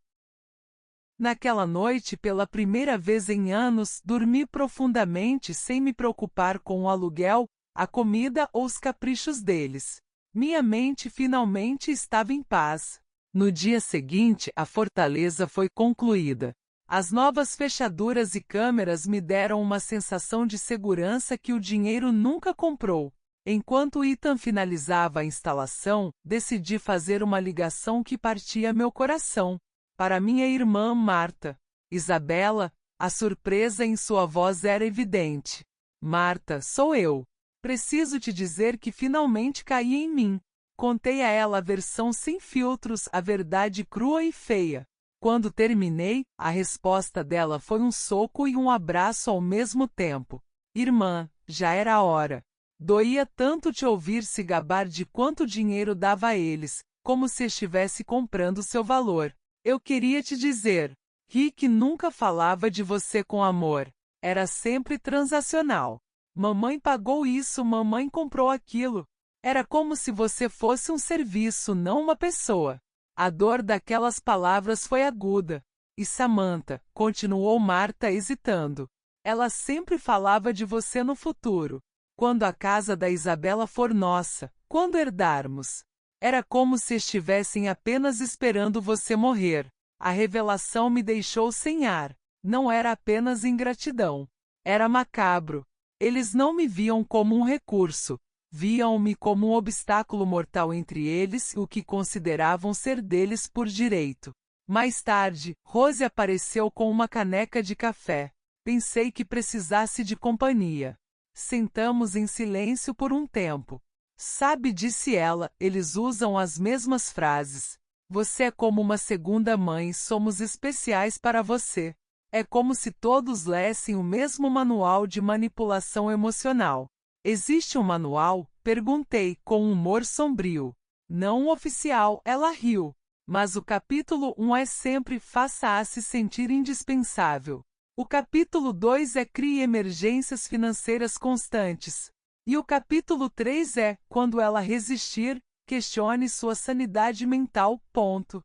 Naquela noite, pela primeira vez em anos, dormi profundamente sem me preocupar com o aluguel, a comida ou os caprichos deles. Minha mente finalmente estava em paz. No dia seguinte, a fortaleza foi concluída. As novas fechaduras e câmeras me deram uma sensação de segurança que o dinheiro nunca comprou. Enquanto Ethan finalizava a instalação, decidi fazer uma ligação que partia meu coração. Para minha irmã Marta. Isabela, a surpresa em sua voz era evidente. Marta, sou eu. Preciso te dizer que finalmente caí em mim. Contei a ela a versão sem filtros, a verdade crua e feia. Quando terminei, a resposta dela foi um soco e um abraço ao mesmo tempo. Irmã, já era a hora. Doía tanto te ouvir se gabar de quanto dinheiro dava a eles, como se estivesse comprando seu valor. Eu queria te dizer, Rick nunca falava de você com amor. Era sempre transacional. Mamãe pagou isso, mamãe comprou aquilo. Era como se você fosse um serviço, não uma pessoa. A dor daquelas palavras foi aguda. E Samantha, continuou Marta hesitando. Ela sempre falava de você no futuro. Quando a casa da Isabela for nossa, quando herdarmos. Era como se estivessem apenas esperando você morrer. A revelação me deixou sem ar. Não era apenas ingratidão. Era macabro. Eles não me viam como um recurso. Viam-me como um obstáculo mortal entre eles e o que consideravam ser deles por direito. Mais tarde, Rose apareceu com uma caneca de café. Pensei que precisasse de companhia. Sentamos em silêncio por um tempo. Sabe, disse ela, eles usam as mesmas frases. Você é como uma segunda mãe, somos especiais para você. É como se todos lessem o mesmo manual de manipulação emocional. Existe um manual? Perguntei, com um humor sombrio. Não oficial, ela riu. Mas o capítulo 1 é sempre faça-a se sentir indispensável. O capítulo 2 é crie emergências financeiras constantes. E o capítulo 3 é, quando ela resistir, questione sua sanidade mental. Ponto.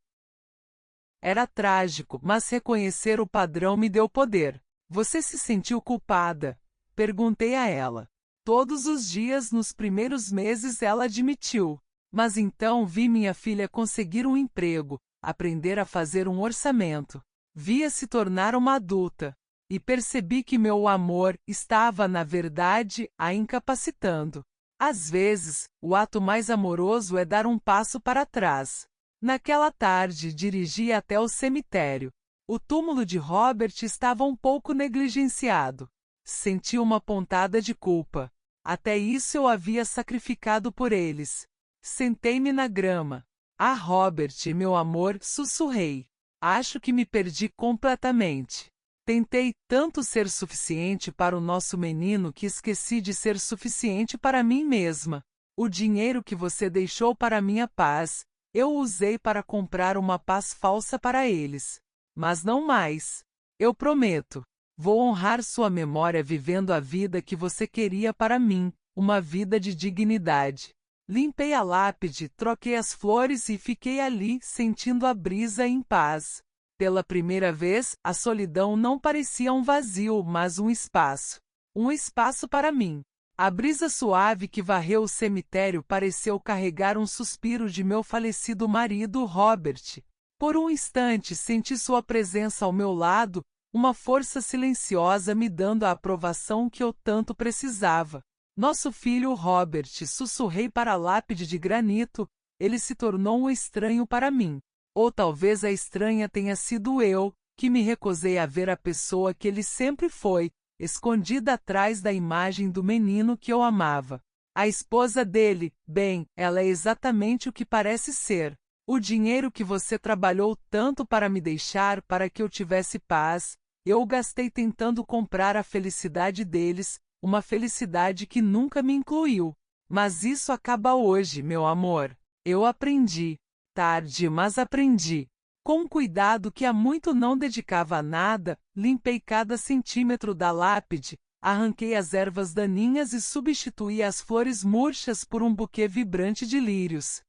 Era trágico, mas reconhecer o padrão me deu poder. Você se sentiu culpada? Perguntei a ela. Todos os dias nos primeiros meses ela admitiu. Mas então vi minha filha conseguir um emprego, aprender a fazer um orçamento. Vi-a se tornar uma adulta. E percebi que meu amor estava, na verdade, a incapacitando. Às vezes, o ato mais amoroso é dar um passo para trás. Naquela tarde, dirigi até o cemitério. O túmulo de Robert estava um pouco negligenciado. Senti uma pontada de culpa. Até isso eu havia sacrificado por eles. Sentei-me na grama. Ah, Robert, meu amor, sussurrei. Acho que me perdi completamente. Tentei tanto ser suficiente para o nosso menino que esqueci de ser suficiente para mim mesma. O dinheiro que você deixou para minha paz, eu o usei para comprar uma paz falsa para eles. Mas não mais. Eu prometo. Vou honrar sua memória vivendo a vida que você queria para mim, uma vida de dignidade. Limpei a lápide, troquei as flores e fiquei ali, sentindo a brisa em paz. Pela primeira vez, a solidão não parecia um vazio, mas um espaço. Um espaço para mim. A brisa suave que varreu o cemitério pareceu carregar um suspiro de meu falecido marido, Robert. Por um instante senti sua presença ao meu lado, uma força silenciosa me dando a aprovação que eu tanto precisava. Nosso filho Robert, sussurrei para a lápide de granito, ele se tornou um estranho para mim. Ou talvez a estranha tenha sido eu, que me recusei a ver a pessoa que ele sempre foi, escondida atrás da imagem do menino que eu amava. A esposa dele, bem, ela é exatamente o que parece ser. O dinheiro que você trabalhou tanto para me deixar para que eu tivesse paz, eu o gastei tentando comprar a felicidade deles, uma felicidade que nunca me incluiu. Mas isso acaba hoje, meu amor. Eu aprendi. Tarde, mas aprendi. Com um cuidado que há muito não dedicava a nada, limpei cada centímetro da lápide, arranquei as ervas daninhas e substituí as flores murchas por um buquê vibrante de lírios.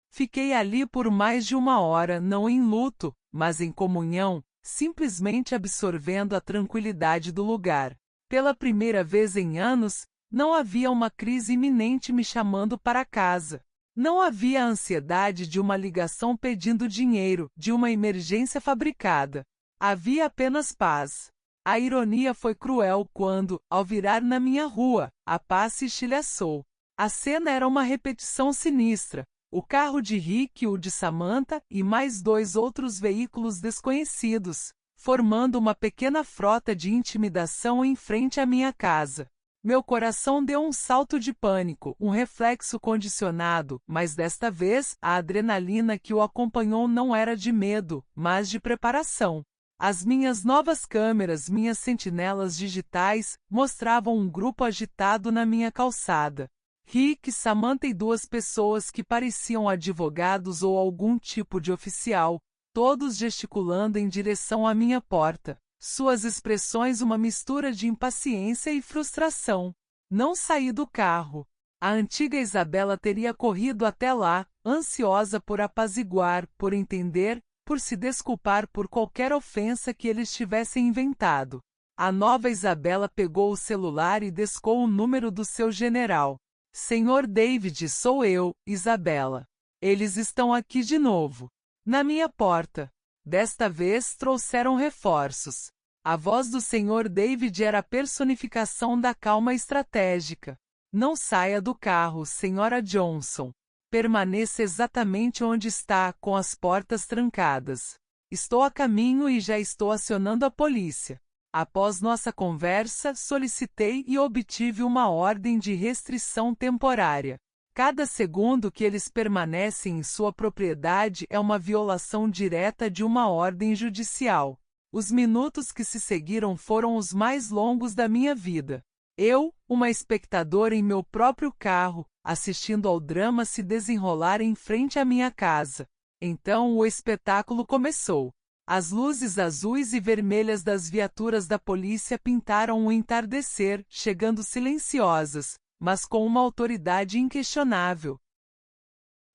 Fiquei ali por mais de 1 hora, não em luto, mas em comunhão, simplesmente absorvendo a tranquilidade do lugar. Pela primeira vez em anos, não havia uma crise iminente me chamando para casa. Não havia a ansiedade de uma ligação pedindo dinheiro, de uma emergência fabricada. Havia apenas paz. A ironia foi cruel quando, ao virar na minha rua, a paz se estilhaçou. A cena era uma repetição sinistra. O carro de Rick e o de Samantha e mais 2 outros veículos desconhecidos, formando uma pequena frota de intimidação em frente à minha casa. Meu coração deu um salto de pânico, um reflexo condicionado, mas desta vez, a adrenalina que o acompanhou não era de medo, mas de preparação. As minhas novas câmeras, minhas sentinelas digitais, mostravam um grupo agitado na minha calçada. Rick, Samantha e duas pessoas que pareciam advogados ou algum tipo de oficial, todos gesticulando em direção à minha porta. Suas expressões uma mistura de impaciência e frustração. Não saí do carro. A antiga Isabela teria corrido até lá, ansiosa por apaziguar, por entender, por se desculpar por qualquer ofensa que eles tivessem inventado. A nova Isabela pegou o celular e descou o número do seu general. Senhor David, sou eu, Isabela. Eles estão aqui de novo. Na minha porta. Desta vez trouxeram reforços. A voz do Sr. David era a personificação da calma estratégica. Não saia do carro, Sra. Johnson. Permaneça exatamente onde está, com as portas trancadas. Estou a caminho e já estou acionando a polícia. Após nossa conversa, solicitei e obtive uma ordem de restrição temporária. Cada segundo que eles permanecem em sua propriedade é uma violação direta de uma ordem judicial. Os minutos que se seguiram foram os mais longos da minha vida. Eu, uma espectadora em meu próprio carro, assistindo ao drama se desenrolar em frente à minha casa. Então o espetáculo começou. As luzes azuis e vermelhas das viaturas da polícia pintaram o entardecer, chegando silenciosas, mas com uma autoridade inquestionável.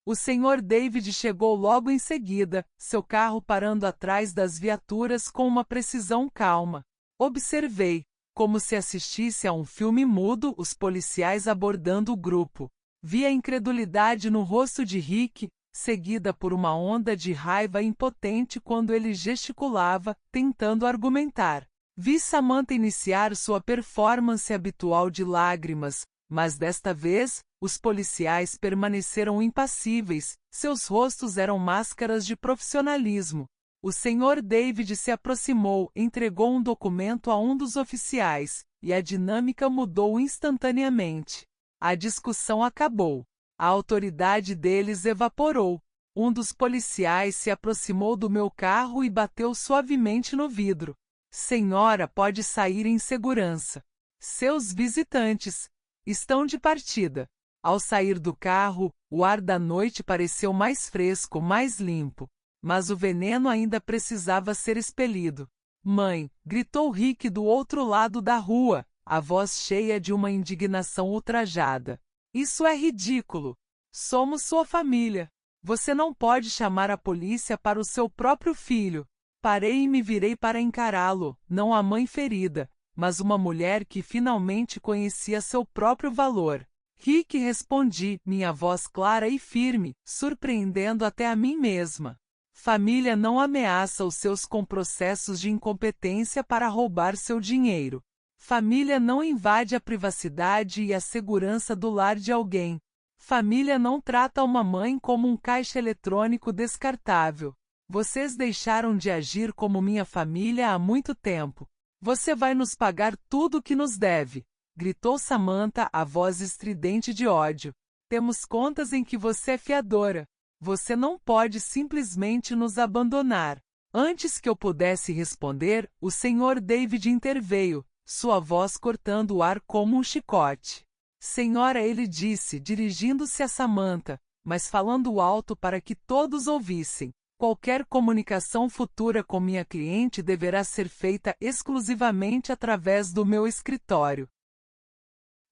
O Sr. David chegou logo em seguida, seu carro parando atrás das viaturas com uma precisão calma. Observei, como se assistisse a um filme mudo, os policiais abordando o grupo. Vi a incredulidade no rosto de Rick, seguida por uma onda de raiva impotente quando ele gesticulava, tentando argumentar. Vi Samantha iniciar sua performance habitual de lágrimas, mas desta vez, os policiais permaneceram impassíveis, seus rostos eram máscaras de profissionalismo. O Sr. David se aproximou, entregou um documento a um dos oficiais, e a dinâmica mudou instantaneamente. A discussão acabou. A autoridade deles evaporou. Um dos policiais se aproximou do meu carro e bateu suavemente no vidro. Senhora, pode sair em segurança. Seus visitantes estão de partida. Ao sair do carro, o ar da noite pareceu mais fresco, mais limpo. Mas o veneno ainda precisava ser expelido. Mãe, gritou Rick do outro lado da rua, a voz cheia de uma indignação ultrajada. Isso é ridículo. Somos sua família. Você não pode chamar a polícia para o seu próprio filho. Parei e me virei para encará-lo, não a mãe ferida, mas uma mulher que finalmente conhecia seu próprio valor. Rick, respondi, minha voz clara e firme, surpreendendo até a mim mesma. Família não ameaça os seus com processos de incompetência para roubar seu dinheiro. Família não invade a privacidade e a segurança do lar de alguém. Família não trata uma mãe como um caixa eletrônico descartável. Vocês deixaram de agir como minha família há muito tempo. Você vai nos pagar tudo o que nos deve, gritou Samantha, a voz estridente de ódio. Temos contas em que você é fiadora. Você não pode simplesmente nos abandonar. Antes que eu pudesse responder, o Sr. David interveio, sua voz cortando o ar como um chicote. Senhora, ele disse, dirigindo-se a Samantha, mas falando alto para que todos ouvissem. Qualquer comunicação futura com minha cliente deverá ser feita exclusivamente através do meu escritório.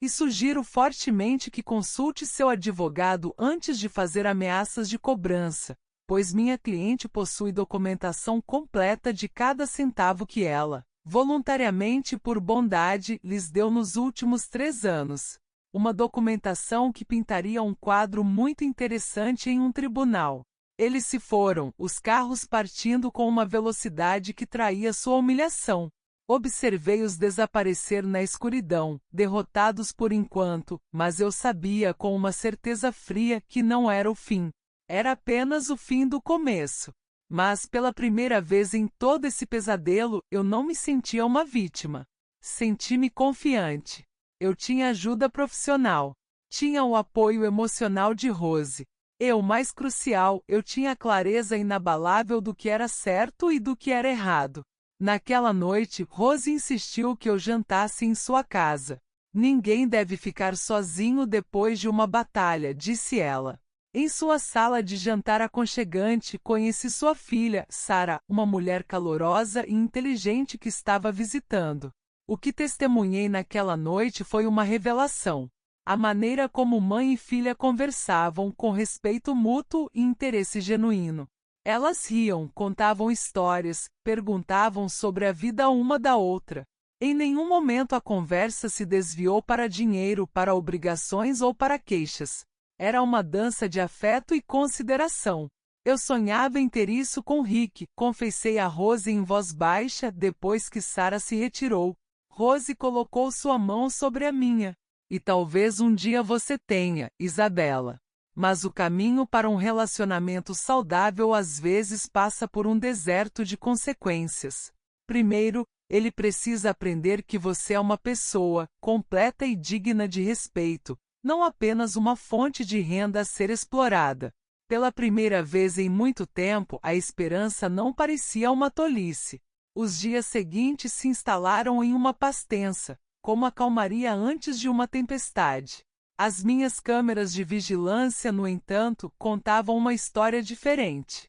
E sugiro fortemente que consulte seu advogado antes de fazer ameaças de cobrança, pois minha cliente possui documentação completa de cada centavo que ela, voluntariamente e por bondade, lhes deu nos últimos 3 anos. Uma documentação que pintaria um quadro muito interessante em um tribunal. Eles se foram, os carros partindo com uma velocidade que traía sua humilhação. Observei-os desaparecer na escuridão, derrotados por enquanto, mas eu sabia com uma certeza fria que não era o fim. Era apenas o fim do começo. Mas, pela primeira vez em todo esse pesadelo, eu não me sentia uma vítima. Senti-me confiante. Eu tinha ajuda profissional. Tinha o apoio emocional de Rose. E o mais crucial, eu tinha a clareza inabalável do que era certo e do que era errado. Naquela noite, Rose insistiu que eu jantasse em sua casa. Ninguém deve ficar sozinho depois de uma batalha, disse ela. Em sua sala de jantar aconchegante, conheci sua filha, Sarah, uma mulher calorosa e inteligente que estava visitando. O que testemunhei naquela noite foi uma revelação. A maneira como mãe e filha conversavam com respeito mútuo e interesse genuíno. Elas riam, contavam histórias, perguntavam sobre a vida uma da outra. Em nenhum momento a conversa se desviou para dinheiro, para obrigações ou para queixas. Era uma dança de afeto e consideração. Eu sonhava em ter isso com Rick, confessei a Rose em voz baixa depois que Sarah se retirou. Rose colocou sua mão sobre a minha. E talvez um dia você tenha, Isabela. Mas o caminho para um relacionamento saudável às vezes passa por um deserto de consequências. Primeiro, ele precisa aprender que você é uma pessoa completa e digna de respeito, não apenas uma fonte de renda a ser explorada. Pela primeira vez em muito tempo, a esperança não parecia uma tolice. Os dias seguintes se instalaram em uma paz tensa, como a calmaria antes de uma tempestade. As minhas câmeras de vigilância, no entanto, contavam uma história diferente.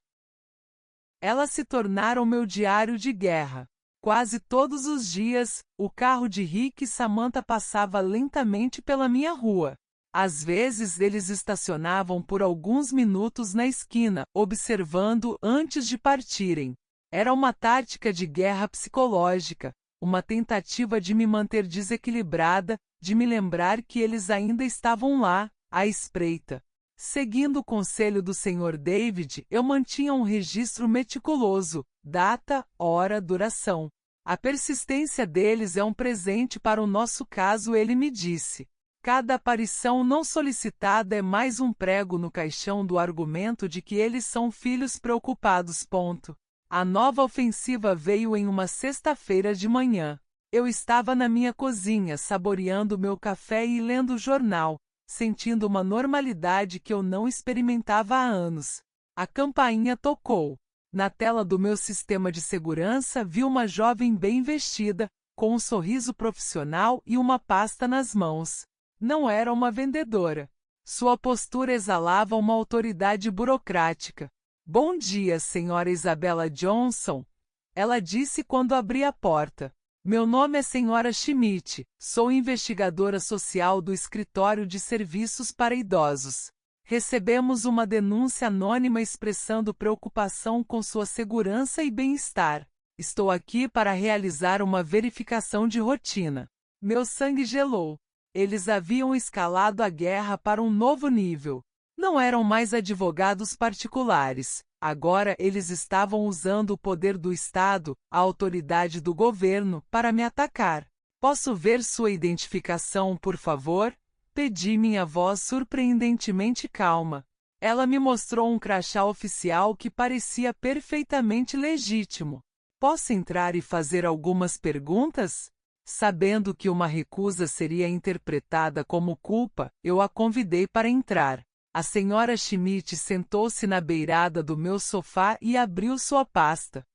Elas se tornaram meu diário de guerra. Quase todos os dias, o carro de Rick e Samantha passava lentamente pela minha rua. Às vezes eles estacionavam por alguns minutos na esquina, observando antes de partirem. Era uma tática de guerra psicológica, uma tentativa de me manter desequilibrada, de me lembrar que eles ainda estavam lá, à espreita. Seguindo o conselho do Sr. David, eu mantinha um registro meticuloso, data, hora, duração. A persistência deles é um presente para o nosso caso, ele me disse. Cada aparição não solicitada é mais um prego no caixão do argumento de que eles são filhos preocupados. A nova ofensiva veio em uma sexta-feira de manhã. Eu estava na minha cozinha, saboreando meu café e lendo o jornal, sentindo uma normalidade que eu não experimentava há anos. A campainha tocou. Na tela do meu sistema de segurança vi uma jovem bem vestida, com um sorriso profissional e uma pasta nas mãos. Não era uma vendedora. Sua postura exalava uma autoridade burocrática. Bom dia, senhora Isabella Johnson, ela disse quando abri a porta. Meu nome é senhora Schmidt, sou investigadora social do Escritório de Serviços para Idosos. Recebemos uma denúncia anônima expressando preocupação com sua segurança e bem-estar. Estou aqui para realizar uma verificação de rotina. Meu sangue gelou. Eles haviam escalado a guerra para um novo nível. Não eram mais advogados particulares. Agora eles estavam usando o poder do Estado, a autoridade do governo, para me atacar. Posso ver sua identificação, por favor? Pedi, minha voz surpreendentemente calma. Ela me mostrou um crachá oficial que parecia perfeitamente legítimo. Posso entrar e fazer algumas perguntas? Sabendo que uma recusa seria interpretada como culpa, eu a convidei para entrar. A senhora Schmidt sentou-se na beirada do meu sofá e abriu sua pasta.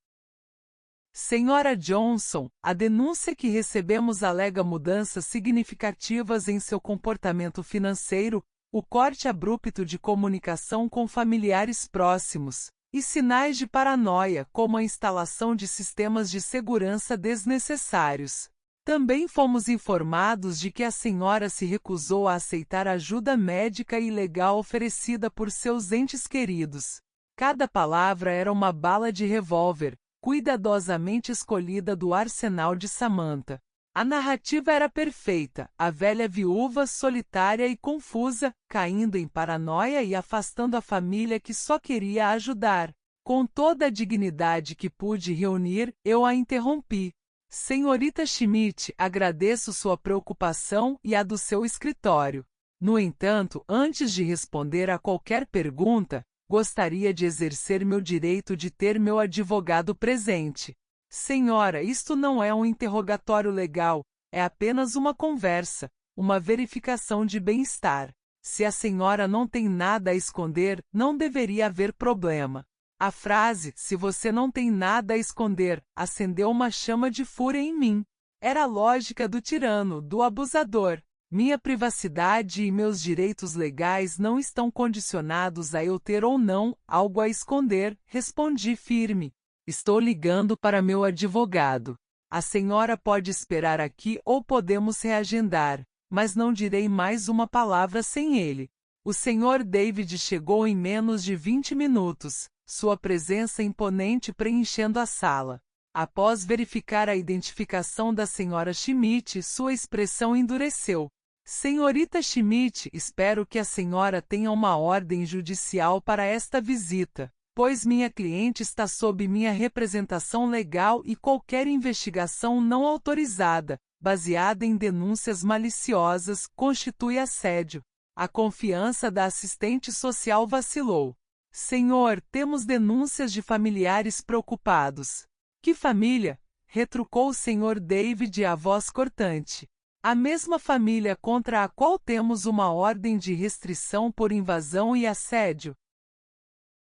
Senhora Johnson, a denúncia que recebemos alega mudanças significativas em seu comportamento financeiro, o corte abrupto de comunicação com familiares próximos, e sinais de paranoia, como a instalação de sistemas de segurança desnecessários. Também fomos informados de que a senhora se recusou a aceitar ajuda médica e legal oferecida por seus entes queridos. Cada palavra era uma bala de revólver, cuidadosamente escolhida do arsenal de Samantha. A narrativa era perfeita, a velha viúva solitária e confusa, caindo em paranoia e afastando a família que só queria ajudar. Com toda a dignidade que pude reunir, eu a interrompi. Senhorita Schmidt, agradeço sua preocupação e a do seu escritório. No entanto, antes de responder a qualquer pergunta, gostaria de exercer meu direito de ter meu advogado presente. Senhora, isto não é um interrogatório legal, é apenas uma conversa. uma verificação de bem-estar. Se a senhora não tem nada a esconder, não deveria haver problema. A frase, se você não tem nada a esconder, acendeu uma chama de fúria em mim. Era a lógica do tirano, do abusador. Minha privacidade e meus direitos legais não estão condicionados a eu ter ou não algo a esconder, respondi firme. Estou ligando para meu advogado. A senhora pode esperar aqui ou podemos reagendar, mas não direi mais uma palavra sem ele. O Sr. David chegou em menos de 20 minutos, sua presença imponente preenchendo a sala. Após verificar a identificação da Sra. Schmidt, sua expressão endureceu. Senhorita Schmidt, espero que a senhora tenha uma ordem judicial para esta visita, pois minha cliente está sob minha representação legal e qualquer investigação não autorizada, baseada em denúncias maliciosas, constitui assédio. A confiança da assistente social vacilou. Senhor, temos denúncias de familiares preocupados. Que família? Retrucou o Sr. David a voz cortante. A mesma família contra a qual temos uma ordem de restrição por invasão e assédio.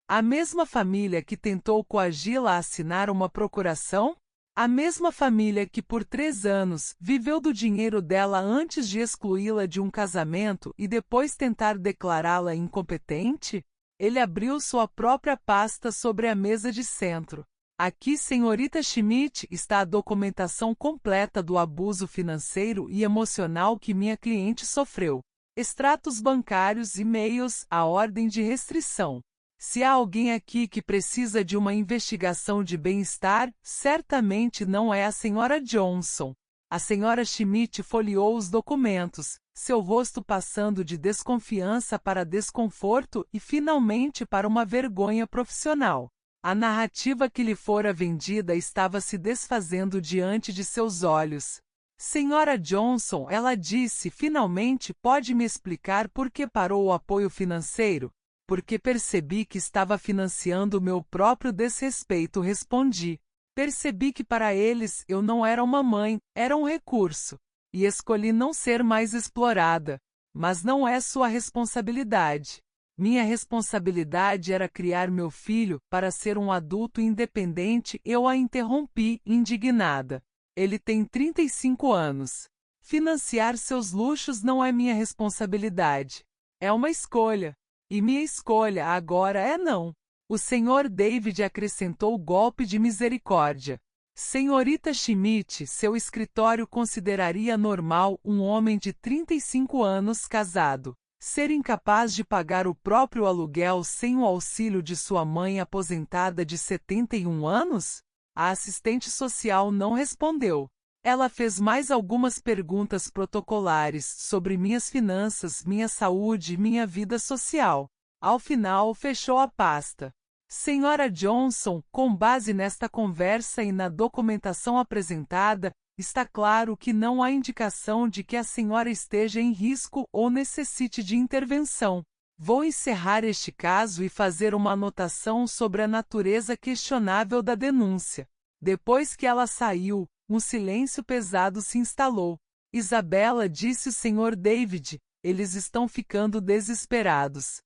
A mesma família que tentou coagi-la a assinar uma procuração? A mesma família que por 3 anos viveu do dinheiro dela antes de excluí-la de um casamento e depois tentar declará-la incompetente? Ele abriu sua própria pasta sobre a mesa de centro. Aqui, senhorita Schmidt, está a documentação completa do abuso financeiro e emocional que minha cliente sofreu. Extratos bancários, e-mails, a ordem de restrição. Se há alguém aqui que precisa de uma investigação de bem-estar, certamente não é a senhora Johnson. A senhora Schmidt folheou os documentos, seu rosto passando de desconfiança para desconforto e finalmente para uma vergonha profissional. A narrativa que lhe fora vendida estava se desfazendo diante de seus olhos. Senhora Johnson, ela disse, finalmente pode me explicar por que parou o apoio financeiro? Porque percebi que estava financiando o meu próprio desrespeito, respondi. Percebi que para eles eu não era uma mãe, era um recurso. E escolhi não ser mais explorada. Mas não é sua responsabilidade. Minha responsabilidade era criar meu filho para ser um adulto independente. Eu a interrompi, indignada. Ele tem 35 anos. Financiar seus luxos não é minha responsabilidade. É uma escolha. E minha escolha agora é não. O Sr. David acrescentou golpe de misericórdia. Senhorita Schmidt, seu escritório consideraria normal um homem de 35 anos casado ser incapaz de pagar o próprio aluguel sem o auxílio de sua mãe aposentada de 71 anos? A assistente social não respondeu. Ela fez mais algumas perguntas protocolares sobre minhas finanças, minha saúde e minha vida social. Ao final, fechou a pasta. Senhora Johnson, com base nesta conversa e na documentação apresentada, está claro que não há indicação de que a senhora esteja em risco ou necessite de intervenção. Vou encerrar este caso e fazer uma anotação sobre a natureza questionável da denúncia. Depois que ela saiu, um silêncio pesado se instalou. Isabela, disse o Sr. David, eles estão ficando desesperados.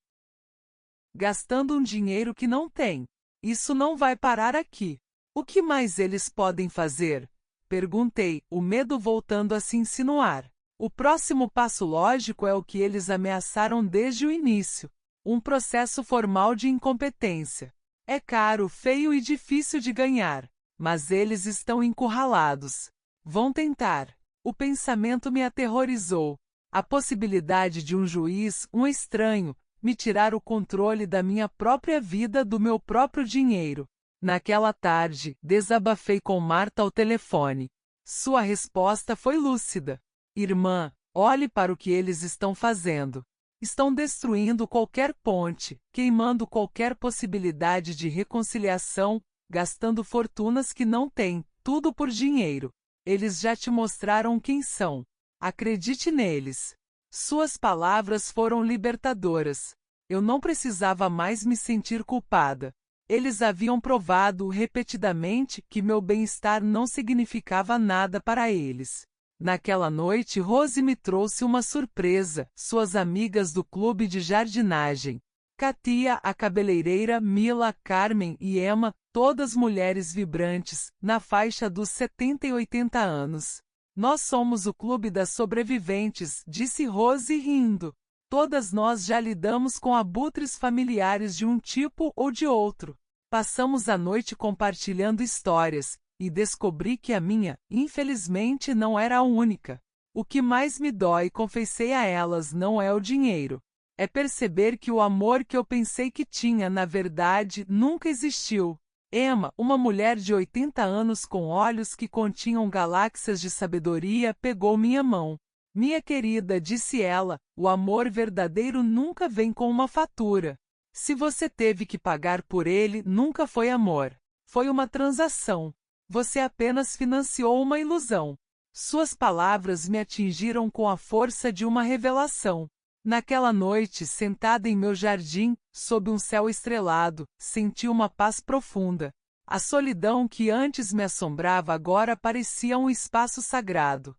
Gastando um dinheiro que não têm. Isso não vai parar aqui. O que mais eles podem fazer? Perguntei, o medo voltando a se insinuar. O próximo passo lógico é o que eles ameaçaram desde o início. Um processo formal de incompetência. É caro, feio e difícil de ganhar. Mas eles estão encurralados. Vão tentar. O pensamento me aterrorizou. A possibilidade de um juiz, um estranho, me tirar o controle da minha própria vida, do meu próprio dinheiro. Naquela tarde, desabafei com Marta ao telefone. Sua resposta foi lúcida. Irmã, olhe para o que eles estão fazendo. Estão destruindo qualquer ponte, queimando qualquer possibilidade de reconciliação, gastando fortunas que não têm, tudo por dinheiro. Eles já te mostraram quem são. Acredite neles. Suas palavras foram libertadoras. Eu não precisava mais me sentir culpada. Eles haviam provado repetidamente que meu bem-estar não significava nada para eles. Naquela noite, Rose me trouxe uma surpresa: suas amigas do clube de jardinagem. Katia, a cabeleireira, Mila, Carmen e Emma, todas mulheres vibrantes, na faixa dos 70 e 80 anos. Nós somos o clube das sobreviventes, disse Rose rindo. Todas nós já lidamos com abutres familiares de um tipo ou de outro. Passamos a noite compartilhando histórias, e descobri que a minha, infelizmente, não era a única. O que mais me dói, confessei a elas, não é o dinheiro. É perceber que o amor que eu pensei que tinha, na verdade, nunca existiu. Emma, uma mulher de 80 anos com olhos que continham galáxias de sabedoria, pegou minha mão. Minha querida, disse ela, o amor verdadeiro nunca vem com uma fatura. Se você teve que pagar por ele, nunca foi amor. Foi uma transação. Você apenas financiou uma ilusão. Suas palavras me atingiram com a força de uma revelação. Naquela noite, sentada em meu jardim, sob um céu estrelado, senti uma paz profunda. A solidão que antes me assombrava agora parecia um espaço sagrado.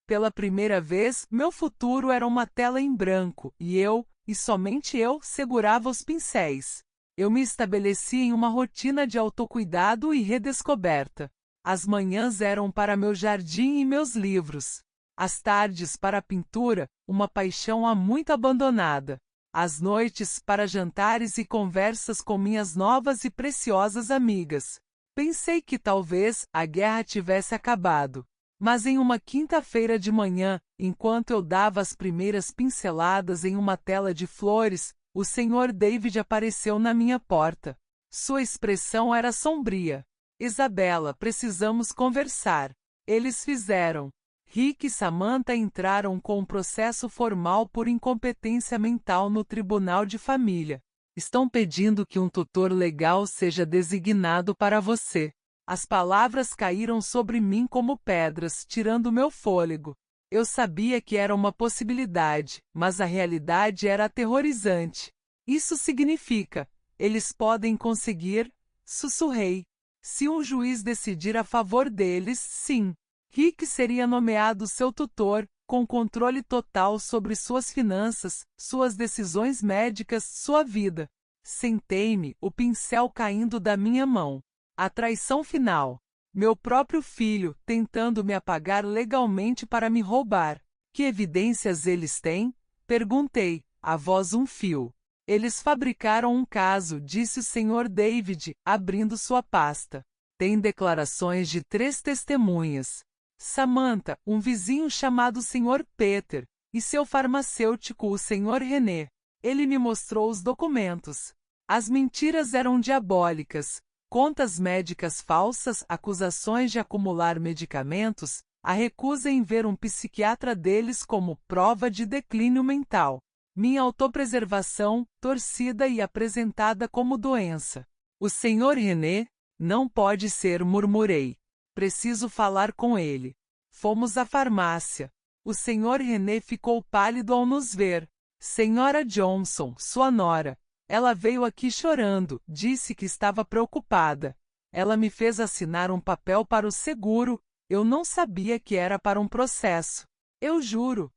Pela primeira vez, meu futuro era uma tela em branco, e somente eu, segurava os pincéis. Eu me estabeleci em uma rotina de autocuidado e redescoberta. As manhãs eram para meu jardim e meus livros. As tardes para a pintura, uma paixão há muito abandonada. As noites para jantares e conversas com minhas novas e preciosas amigas. Pensei que talvez a guerra tivesse acabado. Mas em uma quinta-feira de manhã, enquanto eu dava as primeiras pinceladas em uma tela de flores, o Sr. David apareceu na minha porta. Sua expressão era sombria. Isabela, precisamos conversar. Eles fizeram. Rick e Samantha entraram com um processo formal por incompetência mental no Tribunal de Família. Estão pedindo que um tutor legal seja designado para você. As palavras caíram sobre mim como pedras, tirando meu fôlego. Eu sabia que era uma possibilidade, mas a realidade era aterrorizante. Isso significa, eles podem conseguir, sussurrei. Se um juiz decidir a favor deles, sim. Rick seria nomeado seu tutor, com controle total sobre suas finanças, suas decisões médicas, sua vida. Sentei-me, o pincel caindo da minha mão. A traição final. Meu próprio filho, tentando me apagar legalmente para me roubar. Que evidências eles têm? Perguntei, a voz um fio. Eles fabricaram um caso, disse o Sr. David, abrindo sua pasta. Tem declarações de 3 testemunhas. Samantha, um vizinho chamado Sr. Peter, e seu farmacêutico, o Sr. René. Ele me mostrou os documentos. As mentiras eram diabólicas. Contas médicas falsas, acusações de acumular medicamentos, a recusa em ver um psiquiatra deles como prova de declínio mental. Minha autopreservação, torcida e apresentada como doença. O Sr. René? Não pode ser, murmurei. Preciso falar com ele. Fomos à farmácia. O Sr. René ficou pálido ao nos ver. Senhora Johnson, sua nora. Ela veio aqui chorando, disse que estava preocupada. Ela me fez assinar um papel para o seguro. Eu não sabia que era para um processo. Eu juro.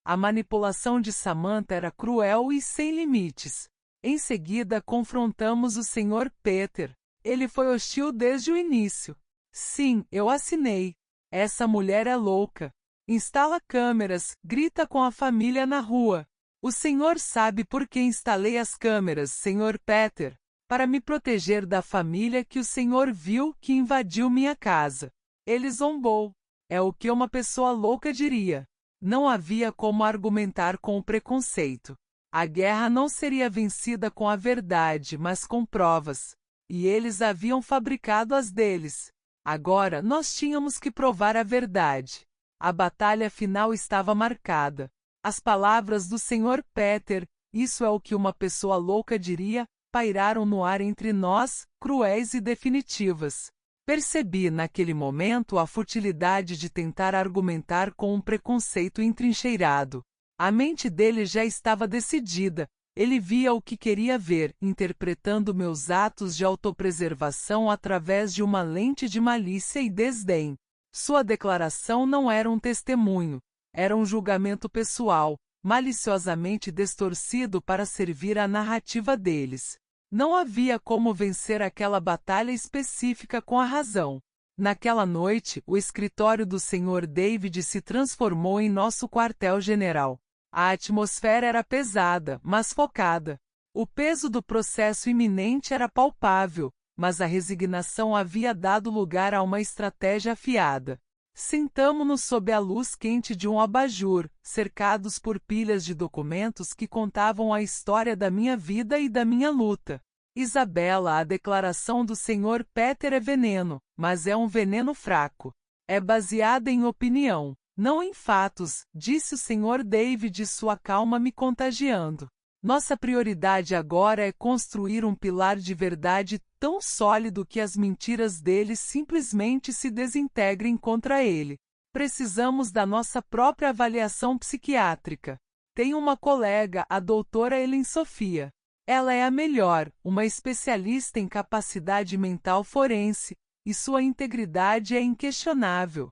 A manipulação de Samantha era cruel e sem limites. Em seguida, confrontamos o Sr. Peter. Ele foi hostil desde o início. Sim, eu assinei. Essa mulher é louca. Instala câmeras, grita com a família na rua. O senhor sabe por que instalei as câmeras, Sr. Peter? Para me proteger da família que o senhor viu que invadiu minha casa. Ele zombou. É o que uma pessoa louca diria. Não havia como argumentar com o preconceito. A guerra não seria vencida com a verdade, mas com provas. E eles haviam fabricado as deles. Agora, nós tínhamos que provar a verdade. A batalha final estava marcada. As palavras do Sr. Peter, isso é o que uma pessoa louca diria, pairaram no ar entre nós, cruéis e definitivas. Percebi naquele momento a futilidade de tentar argumentar com um preconceito entrincheirado. A mente dele já estava decidida. Ele via o que queria ver, interpretando meus atos de autopreservação através de uma lente de malícia e desdém. Sua declaração não era um testemunho, era um julgamento pessoal, maliciosamente distorcido para servir à narrativa deles. Não havia como vencer aquela batalha específica com a razão. Naquela noite, o escritório do Sr. David se transformou em nosso quartel-general. A atmosfera era pesada, mas focada. O peso do processo iminente era palpável, mas a resignação havia dado lugar a uma estratégia afiada. Sentamo-nos sob a luz quente de um abajur, cercados por pilhas de documentos que contavam a história da minha vida e da minha luta. Isabela, a declaração do Sr. Peter é veneno, mas é um veneno fraco. É baseada em opinião, não em fatos, disse o Sr. David, sua calma me contagiando. Nossa prioridade agora é construir um pilar de verdade tão sólido que as mentiras deles simplesmente se desintegrem contra ele. Precisamos da nossa própria avaliação psiquiátrica. Tenho uma colega, a doutora Ellen Sofia. Ela é a melhor, uma especialista em capacidade mental forense, e sua integridade é inquestionável.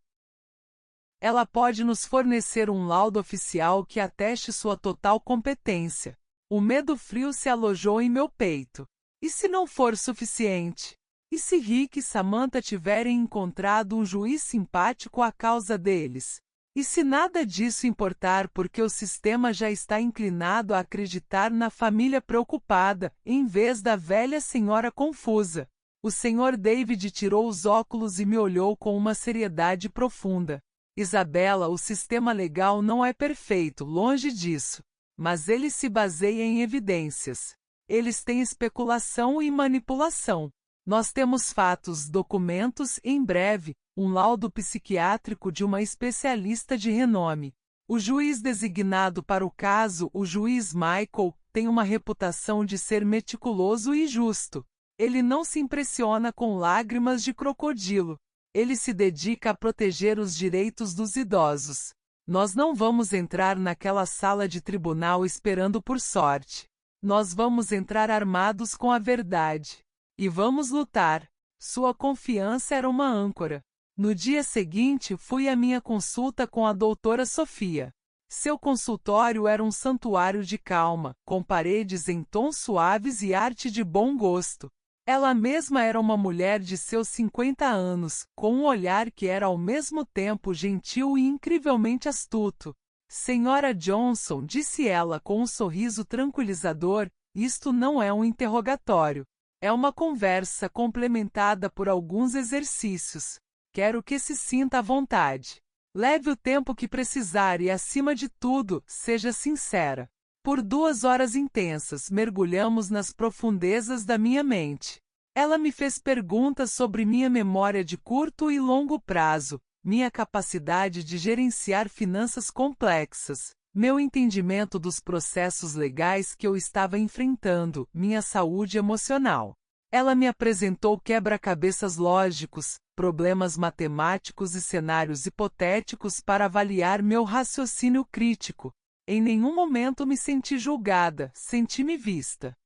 Ela pode nos fornecer um laudo oficial que ateste sua total competência. O medo frio se alojou em meu peito. E se não for suficiente? E se Rick e Samantha tiverem encontrado um juiz simpático à causa deles? E se nada disso importar porque o sistema já está inclinado a acreditar na família preocupada, em vez da velha senhora confusa? O Sr. David tirou os óculos e me olhou com uma seriedade profunda. Isabela, o sistema legal não é perfeito, longe disso. Mas ele se baseia em evidências. Eles têm especulação e manipulação. Nós temos fatos, documentos e, em breve, um laudo psiquiátrico de uma especialista de renome. O juiz designado para o caso, o juiz Michael, tem uma reputação de ser meticuloso e justo. Ele não se impressiona com lágrimas de crocodilo. Ele se dedica a proteger os direitos dos idosos. Nós não vamos entrar naquela sala de tribunal esperando por sorte. Nós vamos entrar armados com a verdade. E vamos lutar. Sua confiança era uma âncora. No dia seguinte, fui à minha consulta com a doutora Sofia. Seu consultório era um santuário de calma, com paredes em tons suaves e arte de bom gosto. Ela mesma era uma mulher de seus 50 anos, com um olhar que era ao mesmo tempo gentil e incrivelmente astuto. Senhora Johnson, disse ela com um sorriso tranquilizador, isto não é um interrogatório. É uma conversa complementada por alguns exercícios. Quero que se sinta à vontade. Leve o tempo que precisar e, acima de tudo, seja sincera. Por 2 horas intensas, mergulhamos nas profundezas da minha mente. Ela me fez perguntas sobre minha memória de curto e longo prazo, minha capacidade de gerenciar finanças complexas, meu entendimento dos processos legais que eu estava enfrentando, minha saúde emocional. Ela me apresentou quebra-cabeças lógicos, problemas matemáticos e cenários hipotéticos para avaliar meu raciocínio crítico. Em nenhum momento me senti julgada, senti-me vista.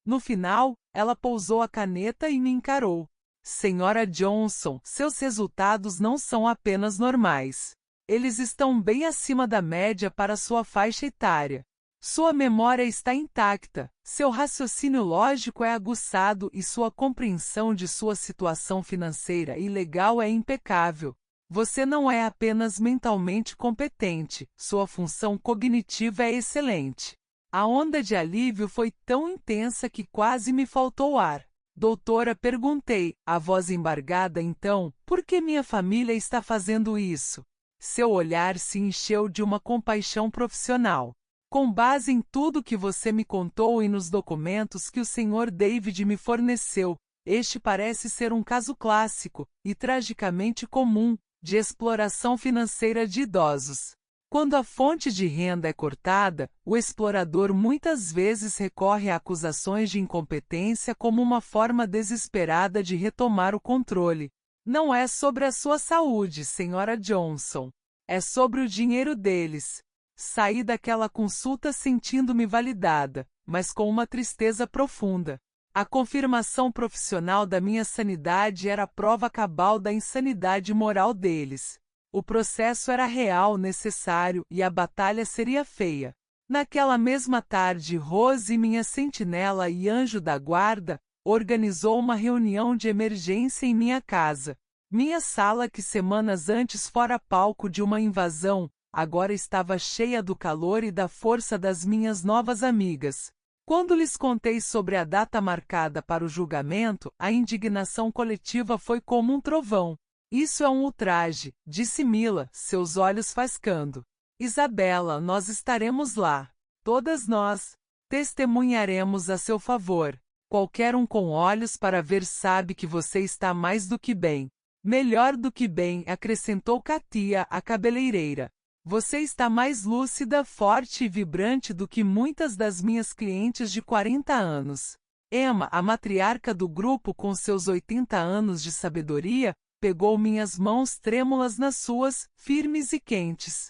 No final, ela pousou a caneta e me encarou. Senhora Johnson, seus resultados não são apenas normais. Eles estão bem acima da média para sua faixa etária. Sua memória está intacta, seu raciocínio lógico é aguçado e sua compreensão de sua situação financeira e legal é impecável. Você não é apenas mentalmente competente, sua função cognitiva é excelente. A onda de alívio foi tão intensa que quase me faltou ar. Doutora, perguntei, a voz embargada então, por que minha família está fazendo isso? Seu olhar se encheu de uma compaixão profissional. Com base em tudo que você me contou e nos documentos que o Sr. David me forneceu, este parece ser um caso clássico, e tragicamente comum, de exploração financeira de idosos. Quando a fonte de renda é cortada, o explorador muitas vezes recorre a acusações de incompetência como uma forma desesperada de retomar o controle. Não é sobre a sua saúde, Sra. Johnson. É sobre o dinheiro deles. Saí daquela consulta sentindo-me validada, mas com uma tristeza profunda. A confirmação profissional da minha sanidade era a prova cabal da insanidade moral deles. O processo era real, necessário, e a batalha seria feia. Naquela mesma tarde, Rose, minha sentinela e anjo da guarda, organizou uma reunião de emergência em minha casa. Minha sala, que semanas antes fora palco de uma invasão, agora estava cheia do calor e da força das minhas novas amigas. Quando lhes contei sobre a data marcada para o julgamento, a indignação coletiva foi como um trovão. Isso é um ultraje, disse Mila, seus olhos faiscando. Isabela, nós estaremos lá. Todas nós. Testemunharemos a seu favor. Qualquer um com olhos para ver sabe que você está mais do que bem. Melhor do que bem, acrescentou Katia, a cabeleireira. Você está mais lúcida, forte e vibrante do que muitas das minhas clientes de 40 anos. Emma, a matriarca do grupo com seus 80 anos de sabedoria, pegou minhas mãos trêmulas nas suas, firmes e quentes.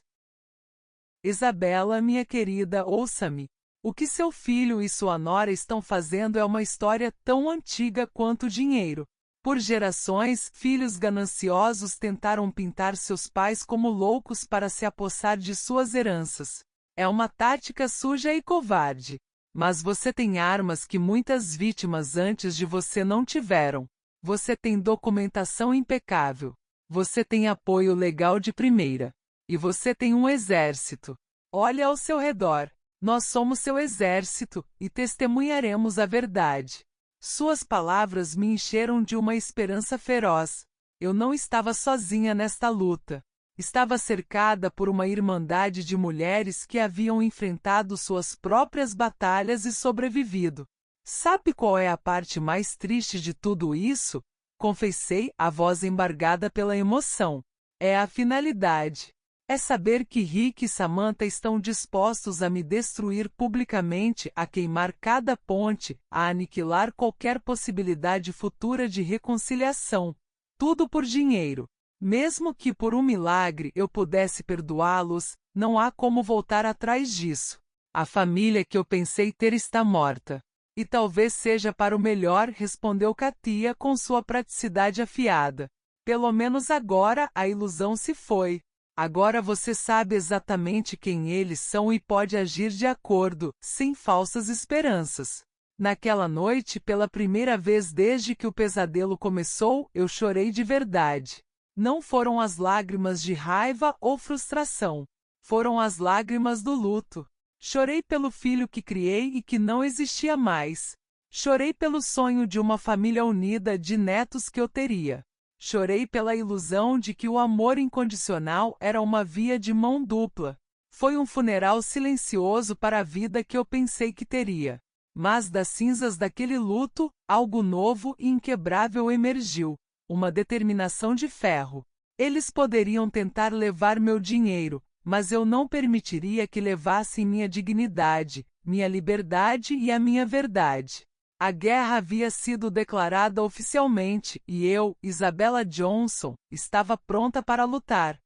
Isabela, minha querida, ouça-me. O que seu filho e sua nora estão fazendo é uma história tão antiga quanto o dinheiro. Por gerações, filhos gananciosos tentaram pintar seus pais como loucos para se apossar de suas heranças. É uma tática suja e covarde. Mas você tem armas que muitas vítimas antes de você não tiveram. Você tem documentação impecável. Você tem apoio legal de primeira. E você tem um exército. Olhe ao seu redor. Nós somos seu exército e testemunharemos a verdade. Suas palavras me encheram de uma esperança feroz. Eu não estava sozinha nesta luta. Estava cercada por uma irmandade de mulheres que haviam enfrentado suas próprias batalhas e sobrevivido. Sabe qual é a parte mais triste de tudo isso? Confessei, a voz embargada pela emoção. É a finalidade. É saber que Rick e Samantha estão dispostos a me destruir publicamente, a queimar cada ponte, a aniquilar qualquer possibilidade futura de reconciliação. Tudo por dinheiro. Mesmo que por um milagre eu pudesse perdoá-los, não há como voltar atrás disso. A família que eu pensei ter está morta. E talvez seja para o melhor, respondeu Katia com sua praticidade afiada. Pelo menos agora a ilusão se foi. Agora você sabe exatamente quem eles são e pode agir de acordo, sem falsas esperanças. Naquela noite, pela primeira vez desde que o pesadelo começou, eu chorei de verdade. Não foram as lágrimas de raiva ou frustração. Foram as lágrimas do luto. Chorei pelo filho que criei e que não existia mais. Chorei pelo sonho de uma família unida de netos que eu teria. Chorei pela ilusão de que o amor incondicional era uma via de mão dupla. Foi um funeral silencioso para a vida que eu pensei que teria. Mas das cinzas daquele luto, algo novo e inquebrável emergiu. Uma determinação de ferro. Eles poderiam tentar levar meu dinheiro, mas eu não permitiria que levassem minha dignidade, minha liberdade e a minha verdade. A guerra havia sido declarada oficialmente e eu, Isabella Johnson, estava pronta para lutar.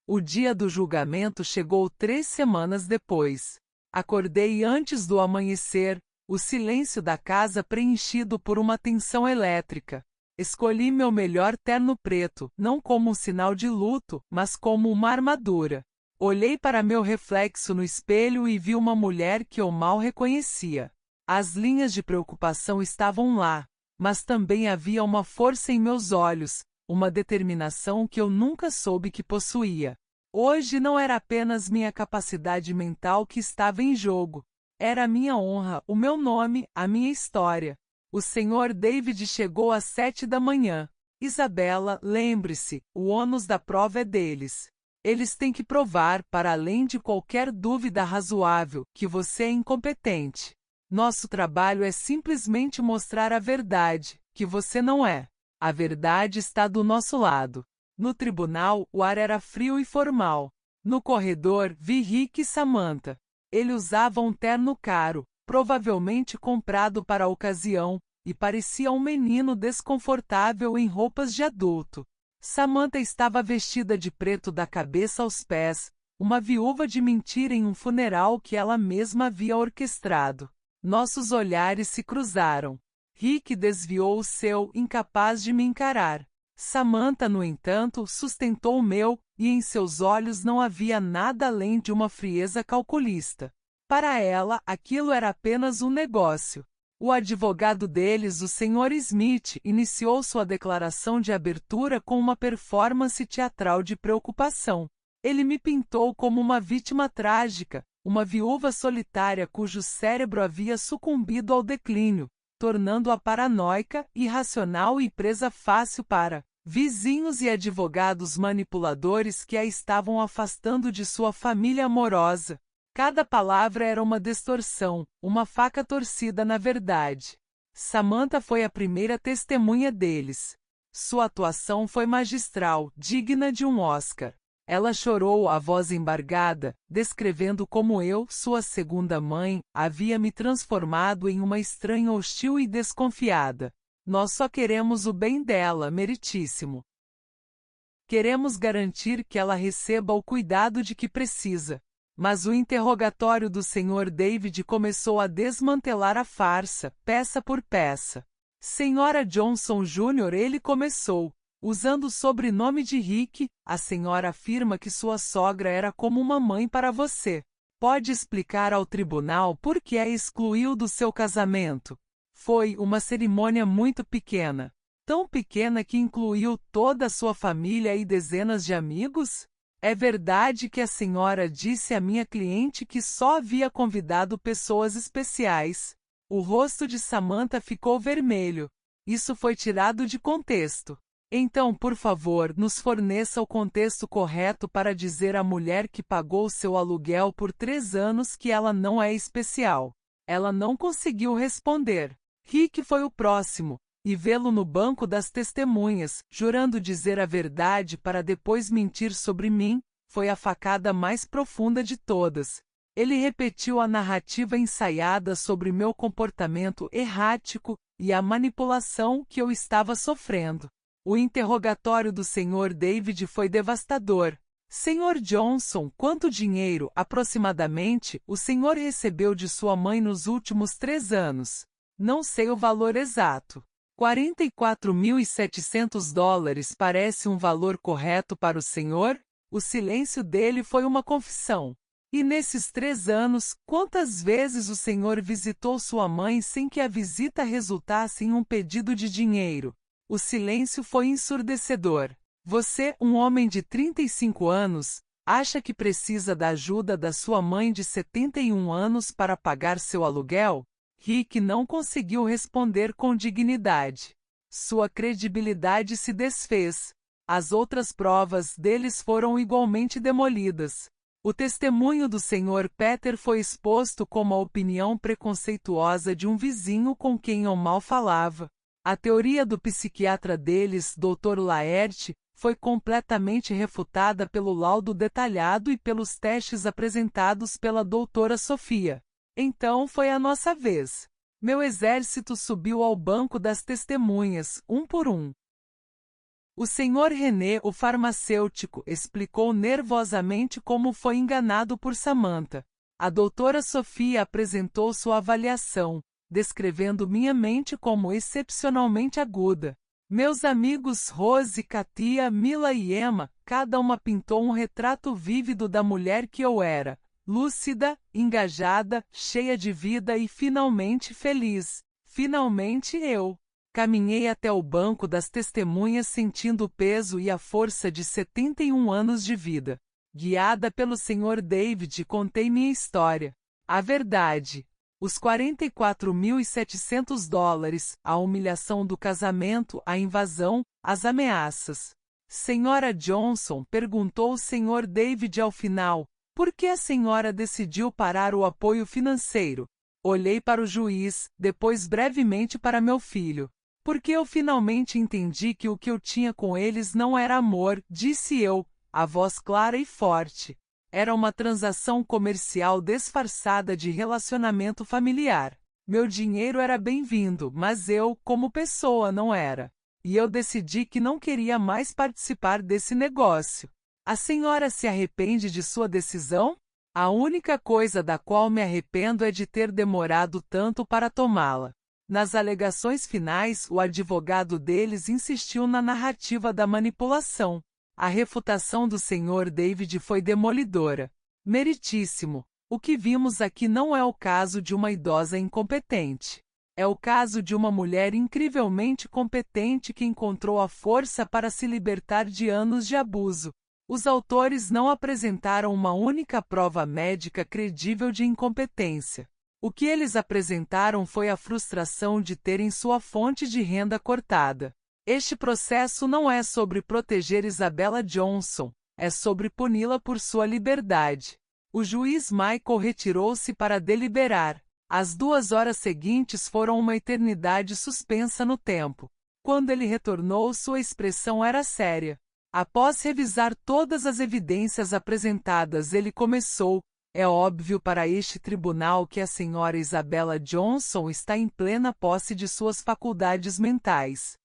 O dia do julgamento chegou 3 semanas depois. Acordei antes do amanhecer, o silêncio da casa preenchido por uma tensão elétrica. Escolhi meu melhor terno preto, não como um sinal de luto, mas como uma armadura. Olhei para meu reflexo no espelho e vi uma mulher que eu mal reconhecia. As linhas de preocupação estavam lá, mas também havia uma força em meus olhos, uma determinação que eu nunca soube que possuía. Hoje não era apenas minha capacidade mental que estava em jogo. Era a minha honra, o meu nome, a minha história. O Sr. David chegou às 7 da manhã. Isabela, lembre-se, o ônus da prova é deles. Eles têm que provar, para além de qualquer dúvida razoável, que você é incompetente. Nosso trabalho é simplesmente mostrar a verdade, que você não é. A verdade está do nosso lado. No tribunal, o ar era frio e formal. No corredor, vi Rick e Samantha. Ele usava um terno caro, provavelmente comprado para a ocasião, e parecia um menino desconfortável em roupas de adulto. Samantha estava vestida de preto da cabeça aos pés, uma viúva de mentira em um funeral que ela mesma havia orquestrado. Nossos olhares se cruzaram. Rick desviou o seu, incapaz de me encarar. Samantha, no entanto, sustentou o meu, e em seus olhos não havia nada além de uma frieza calculista. Para ela, aquilo era apenas um negócio. O advogado deles, o Sr. Smith, iniciou sua declaração de abertura com uma performance teatral de preocupação. Ele me pintou como uma vítima trágica, uma viúva solitária cujo cérebro havia sucumbido ao declínio, tornando-a paranoica, irracional e presa fácil para vizinhos e advogados manipuladores que a estavam afastando de sua família amorosa. Cada palavra era uma distorção, uma faca torcida na verdade. Samantha foi a primeira testemunha deles. Sua atuação foi magistral, digna de um Oscar. Ela chorou a voz embargada, descrevendo como eu, sua segunda mãe, havia me transformado em uma estranha hostil e desconfiada. Nós só queremos o bem dela, meritíssimo. Queremos garantir que ela receba o cuidado de que precisa. Mas o interrogatório do Sr. David começou a desmantelar a farsa, peça por peça. Senhora Johnson Jr., ele começou. Usando o sobrenome de Rick, a senhora afirma que sua sogra era como uma mãe para você. Pode explicar ao tribunal por que a excluiu do seu casamento? Foi uma cerimônia muito pequena. Tão pequena que incluiu toda a sua família e dezenas de amigos? É verdade que a senhora disse à minha cliente que só havia convidado pessoas especiais. O rosto de Samantha ficou vermelho. Isso foi tirado de contexto. Então, por favor, nos forneça o contexto correto para dizer à mulher que pagou seu aluguel por 3 anos que ela não é especial. Ela não conseguiu responder. Rick foi o próximo. E vê-lo no banco das testemunhas, jurando dizer a verdade para depois mentir sobre mim, foi a facada mais profunda de todas. Ele repetiu a narrativa ensaiada sobre meu comportamento errático e a manipulação que eu estava sofrendo. O interrogatório do Sr. David foi devastador. Sr. Johnson, quanto dinheiro, aproximadamente, o senhor recebeu de sua mãe nos últimos 3 anos? Não sei o valor exato. $44.700 parece um valor correto para o senhor? O silêncio dele foi uma confissão. E nesses 3 anos, quantas vezes o senhor visitou sua mãe sem que a visita resultasse em um pedido de dinheiro? O silêncio foi ensurdecedor. Você, um homem de 35 anos, acha que precisa da ajuda da sua mãe de 71 anos para pagar seu aluguel? Rick não conseguiu responder com dignidade. Sua credibilidade se desfez. As outras provas deles foram igualmente demolidas. O testemunho do Sr. Peter foi exposto como a opinião preconceituosa de um vizinho com quem eu mal falava. A teoria do psiquiatra deles, Dr. Laerte, foi completamente refutada pelo laudo detalhado e pelos testes apresentados pela doutora Sofia. Então foi a nossa vez. Meu exército subiu ao banco das testemunhas, um por um. O Sr. René, o farmacêutico, explicou nervosamente como foi enganado por Samantha. A doutora Sofia apresentou sua avaliação, descrevendo minha mente como excepcionalmente aguda. Meus amigos Rose, Katia, Mila e Emma, cada uma pintou um retrato vívido da mulher que eu era. Lúcida, engajada, cheia de vida e finalmente feliz. Finalmente eu. Caminhei até o banco das testemunhas sentindo o peso e a força de 71 anos de vida. Guiada pelo Sr. David, contei minha história. A verdade. Os $44.700, a humilhação do casamento, a invasão, as ameaças. Senhora Johnson, perguntou o Sr. David ao final. Por que a senhora decidiu parar o apoio financeiro? Olhei para o juiz, depois brevemente para meu filho. Porque eu finalmente entendi que o que eu tinha com eles não era amor, disse eu, a voz clara e forte. Era uma transação comercial disfarçada de relacionamento familiar. Meu dinheiro era bem-vindo, mas eu, como pessoa, não era. E eu decidi que não queria mais participar desse negócio. A senhora se arrepende de sua decisão? A única coisa da qual me arrependo é de ter demorado tanto para tomá-la. Nas alegações finais, o advogado deles insistiu na narrativa da manipulação. A refutação do Sr. David foi demolidora. Meritíssimo. O que vimos aqui não é o caso de uma idosa incompetente. É o caso de uma mulher incrivelmente competente que encontrou a força para se libertar de anos de abuso. Os autores não apresentaram uma única prova médica credível de incompetência. O que eles apresentaram foi a frustração de terem sua fonte de renda cortada. Este processo não é sobre proteger Isabella Johnson, é sobre puni-la por sua liberdade. O juiz Michael retirou-se para deliberar. As 2 horas seguintes foram uma eternidade suspensa no tempo. Quando ele retornou, sua expressão era séria. Após revisar todas as evidências apresentadas, ele começou: é óbvio para este tribunal que a senhora Isabella Johnson está em plena posse de suas faculdades mentais.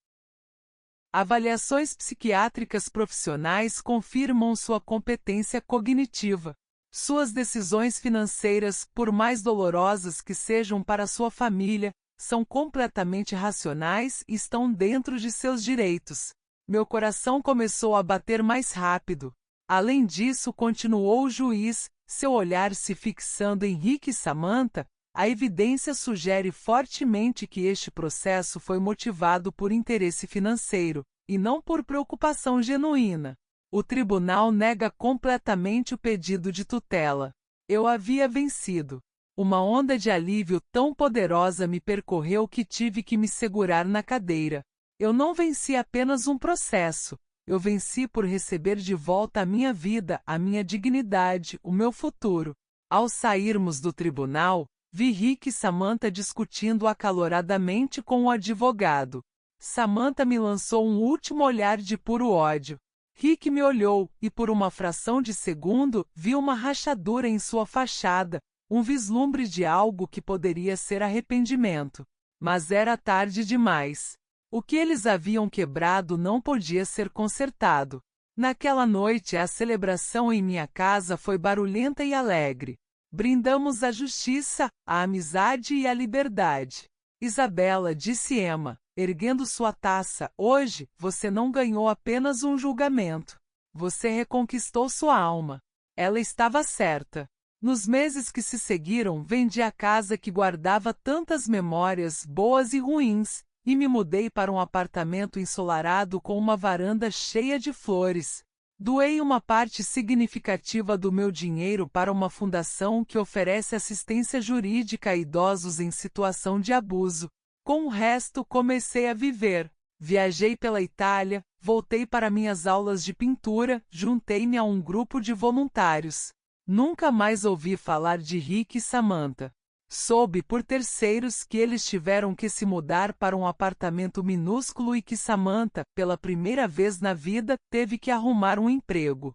Avaliações psiquiátricas profissionais confirmam sua competência cognitiva. Suas decisões financeiras, por mais dolorosas que sejam para sua família, são completamente racionais e estão dentro de seus direitos. Meu coração começou a bater mais rápido. Além disso, continuou o juiz, seu olhar se fixando em Rick e Samantha, a evidência sugere fortemente que este processo foi motivado por interesse financeiro, e não por preocupação genuína. O tribunal nega completamente o pedido de tutela. Eu havia vencido. Uma onda de alívio tão poderosa me percorreu que tive que me segurar na cadeira. Eu não venci apenas um processo. Eu venci por receber de volta a minha vida, a minha dignidade, o meu futuro. Ao sairmos do tribunal, vi Rick e Samantha discutindo acaloradamente com o advogado. Samantha me lançou um último olhar de puro ódio. Rick me olhou, e por uma fração de segundo, vi uma rachadura em sua fachada, um vislumbre de algo que poderia ser arrependimento. Mas era tarde demais. O que eles haviam quebrado não podia ser consertado. Naquela noite, a celebração em minha casa foi barulhenta e alegre. Brindamos a justiça, a amizade e a liberdade. Isabella, disse Emma, erguendo sua taça, hoje, você não ganhou apenas um julgamento. Você reconquistou sua alma. Ela estava certa. Nos meses que se seguiram, vendi a casa que guardava tantas memórias boas e ruins, e me mudei para um apartamento ensolarado com uma varanda cheia de flores. Doei uma parte significativa do meu dinheiro para uma fundação que oferece assistência jurídica a idosos em situação de abuso. Com o resto, comecei a viver. Viajei pela Itália, voltei para minhas aulas de pintura, juntei-me a um grupo de voluntários. Nunca mais ouvi falar de Rick e Samantha. Soube por terceiros que eles tiveram que se mudar para um apartamento minúsculo e que Samantha, pela primeira vez na vida, teve que arrumar um emprego.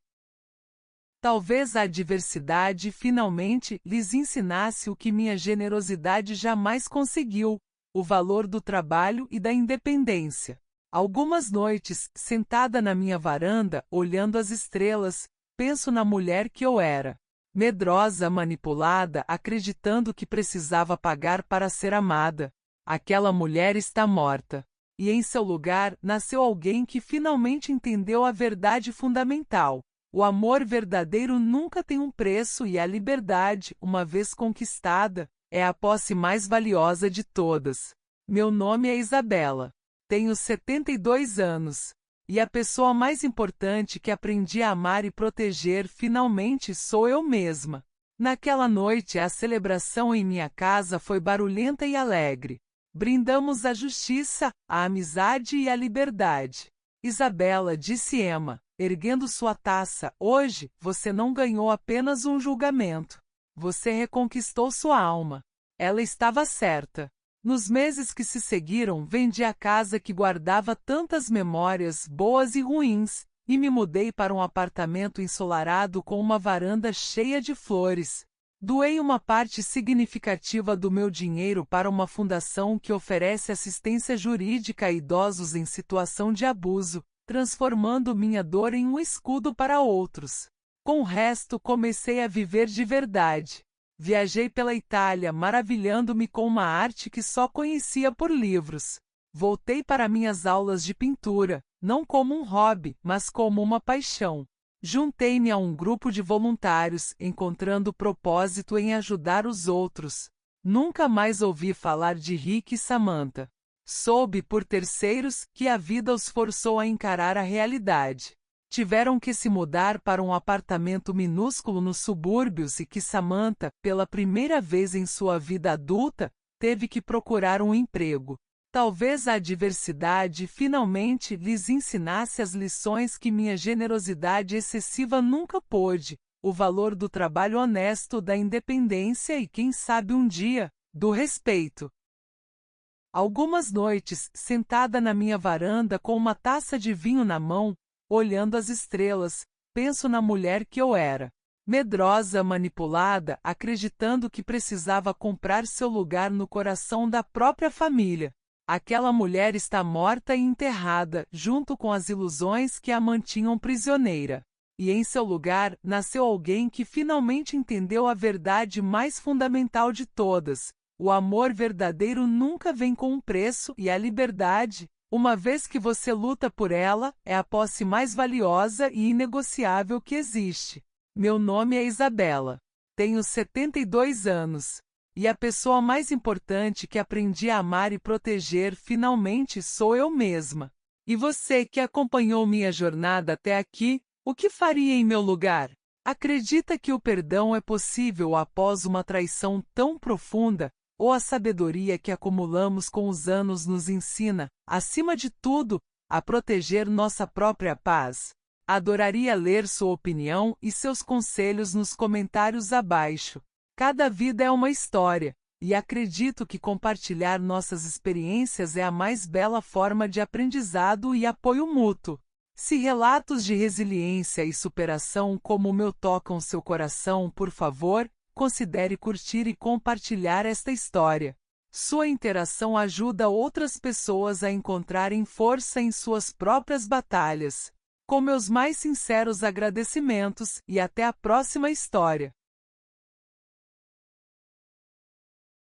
Talvez a adversidade finalmente lhes ensinasse o que minha generosidade jamais conseguiu: o valor do trabalho e da independência. Algumas noites, sentada na minha varanda, olhando as estrelas, penso na mulher que eu era. Medrosa, manipulada, acreditando que precisava pagar para ser amada. Aquela mulher está morta. E em seu lugar, nasceu alguém que finalmente entendeu a verdade fundamental. O amor verdadeiro nunca tem um preço e a liberdade, uma vez conquistada, é a posse mais valiosa de todas. Meu nome é Isabella. Tenho 72 anos. E a pessoa mais importante que aprendi a amar e proteger finalmente sou eu mesma. Naquela noite, a celebração em minha casa foi barulhenta e alegre. Brindamos a justiça, a amizade e a liberdade. Isabella, disse Emma, erguendo sua taça, hoje, você não ganhou apenas um julgamento. Você reconquistou sua alma. Ela estava certa. Nos meses que se seguiram, vendi a casa que guardava tantas memórias boas e ruins, e me mudei para um apartamento ensolarado com uma varanda cheia de flores. Doei uma parte significativa do meu dinheiro para uma fundação que oferece assistência jurídica a idosos em situação de abuso, transformando minha dor em um escudo para outros. Com o resto, comecei a viver de verdade. Viajei pela Itália, maravilhando-me com uma arte que só conhecia por livros. Voltei para minhas aulas de pintura, não como um hobby, mas como uma paixão. Juntei-me a um grupo de voluntários, encontrando propósito em ajudar os outros. Nunca mais ouvi falar de Rick e Samantha. Soube por terceiros que a vida os forçou a encarar a realidade. Tiveram que se mudar para um apartamento minúsculo nos subúrbios e que Samantha, pela primeira vez em sua vida adulta, teve que procurar um emprego. Talvez a adversidade finalmente lhes ensinasse as lições que minha generosidade excessiva nunca pôde: o valor do trabalho honesto, da independência e, quem sabe um dia, do respeito. Algumas noites, sentada na minha varanda com uma taça de vinho na mão, olhando as estrelas, penso na mulher que eu era. Medrosa, manipulada, acreditando que precisava comprar seu lugar no coração da própria família. Aquela mulher está morta e enterrada, junto com as ilusões que a mantinham prisioneira. E em seu lugar, nasceu alguém que finalmente entendeu a verdade mais fundamental de todas: o amor verdadeiro nunca vem com um preço, e a liberdade, uma vez que você luta por ela, é a posse mais valiosa e inegociável que existe. Meu nome é Isabela. Tenho 72 anos. E a pessoa mais importante que aprendi a amar e proteger finalmente sou eu mesma. E você que acompanhou minha jornada até aqui, o que faria em meu lugar? Acredita que o perdão é possível após uma traição tão profunda? Ou a sabedoria que acumulamos com os anos nos ensina, acima de tudo, a proteger nossa própria paz? Adoraria ler sua opinião e seus conselhos nos comentários abaixo. Cada vida é uma história, e acredito que compartilhar nossas experiências é a mais bela forma de aprendizado e apoio mútuo. Se relatos de resiliência e superação como o meu tocam seu coração, por favor, considere curtir e compartilhar esta história. Sua interação ajuda outras pessoas a encontrarem força em suas próprias batalhas. Com meus mais sinceros agradecimentos, e até a próxima história.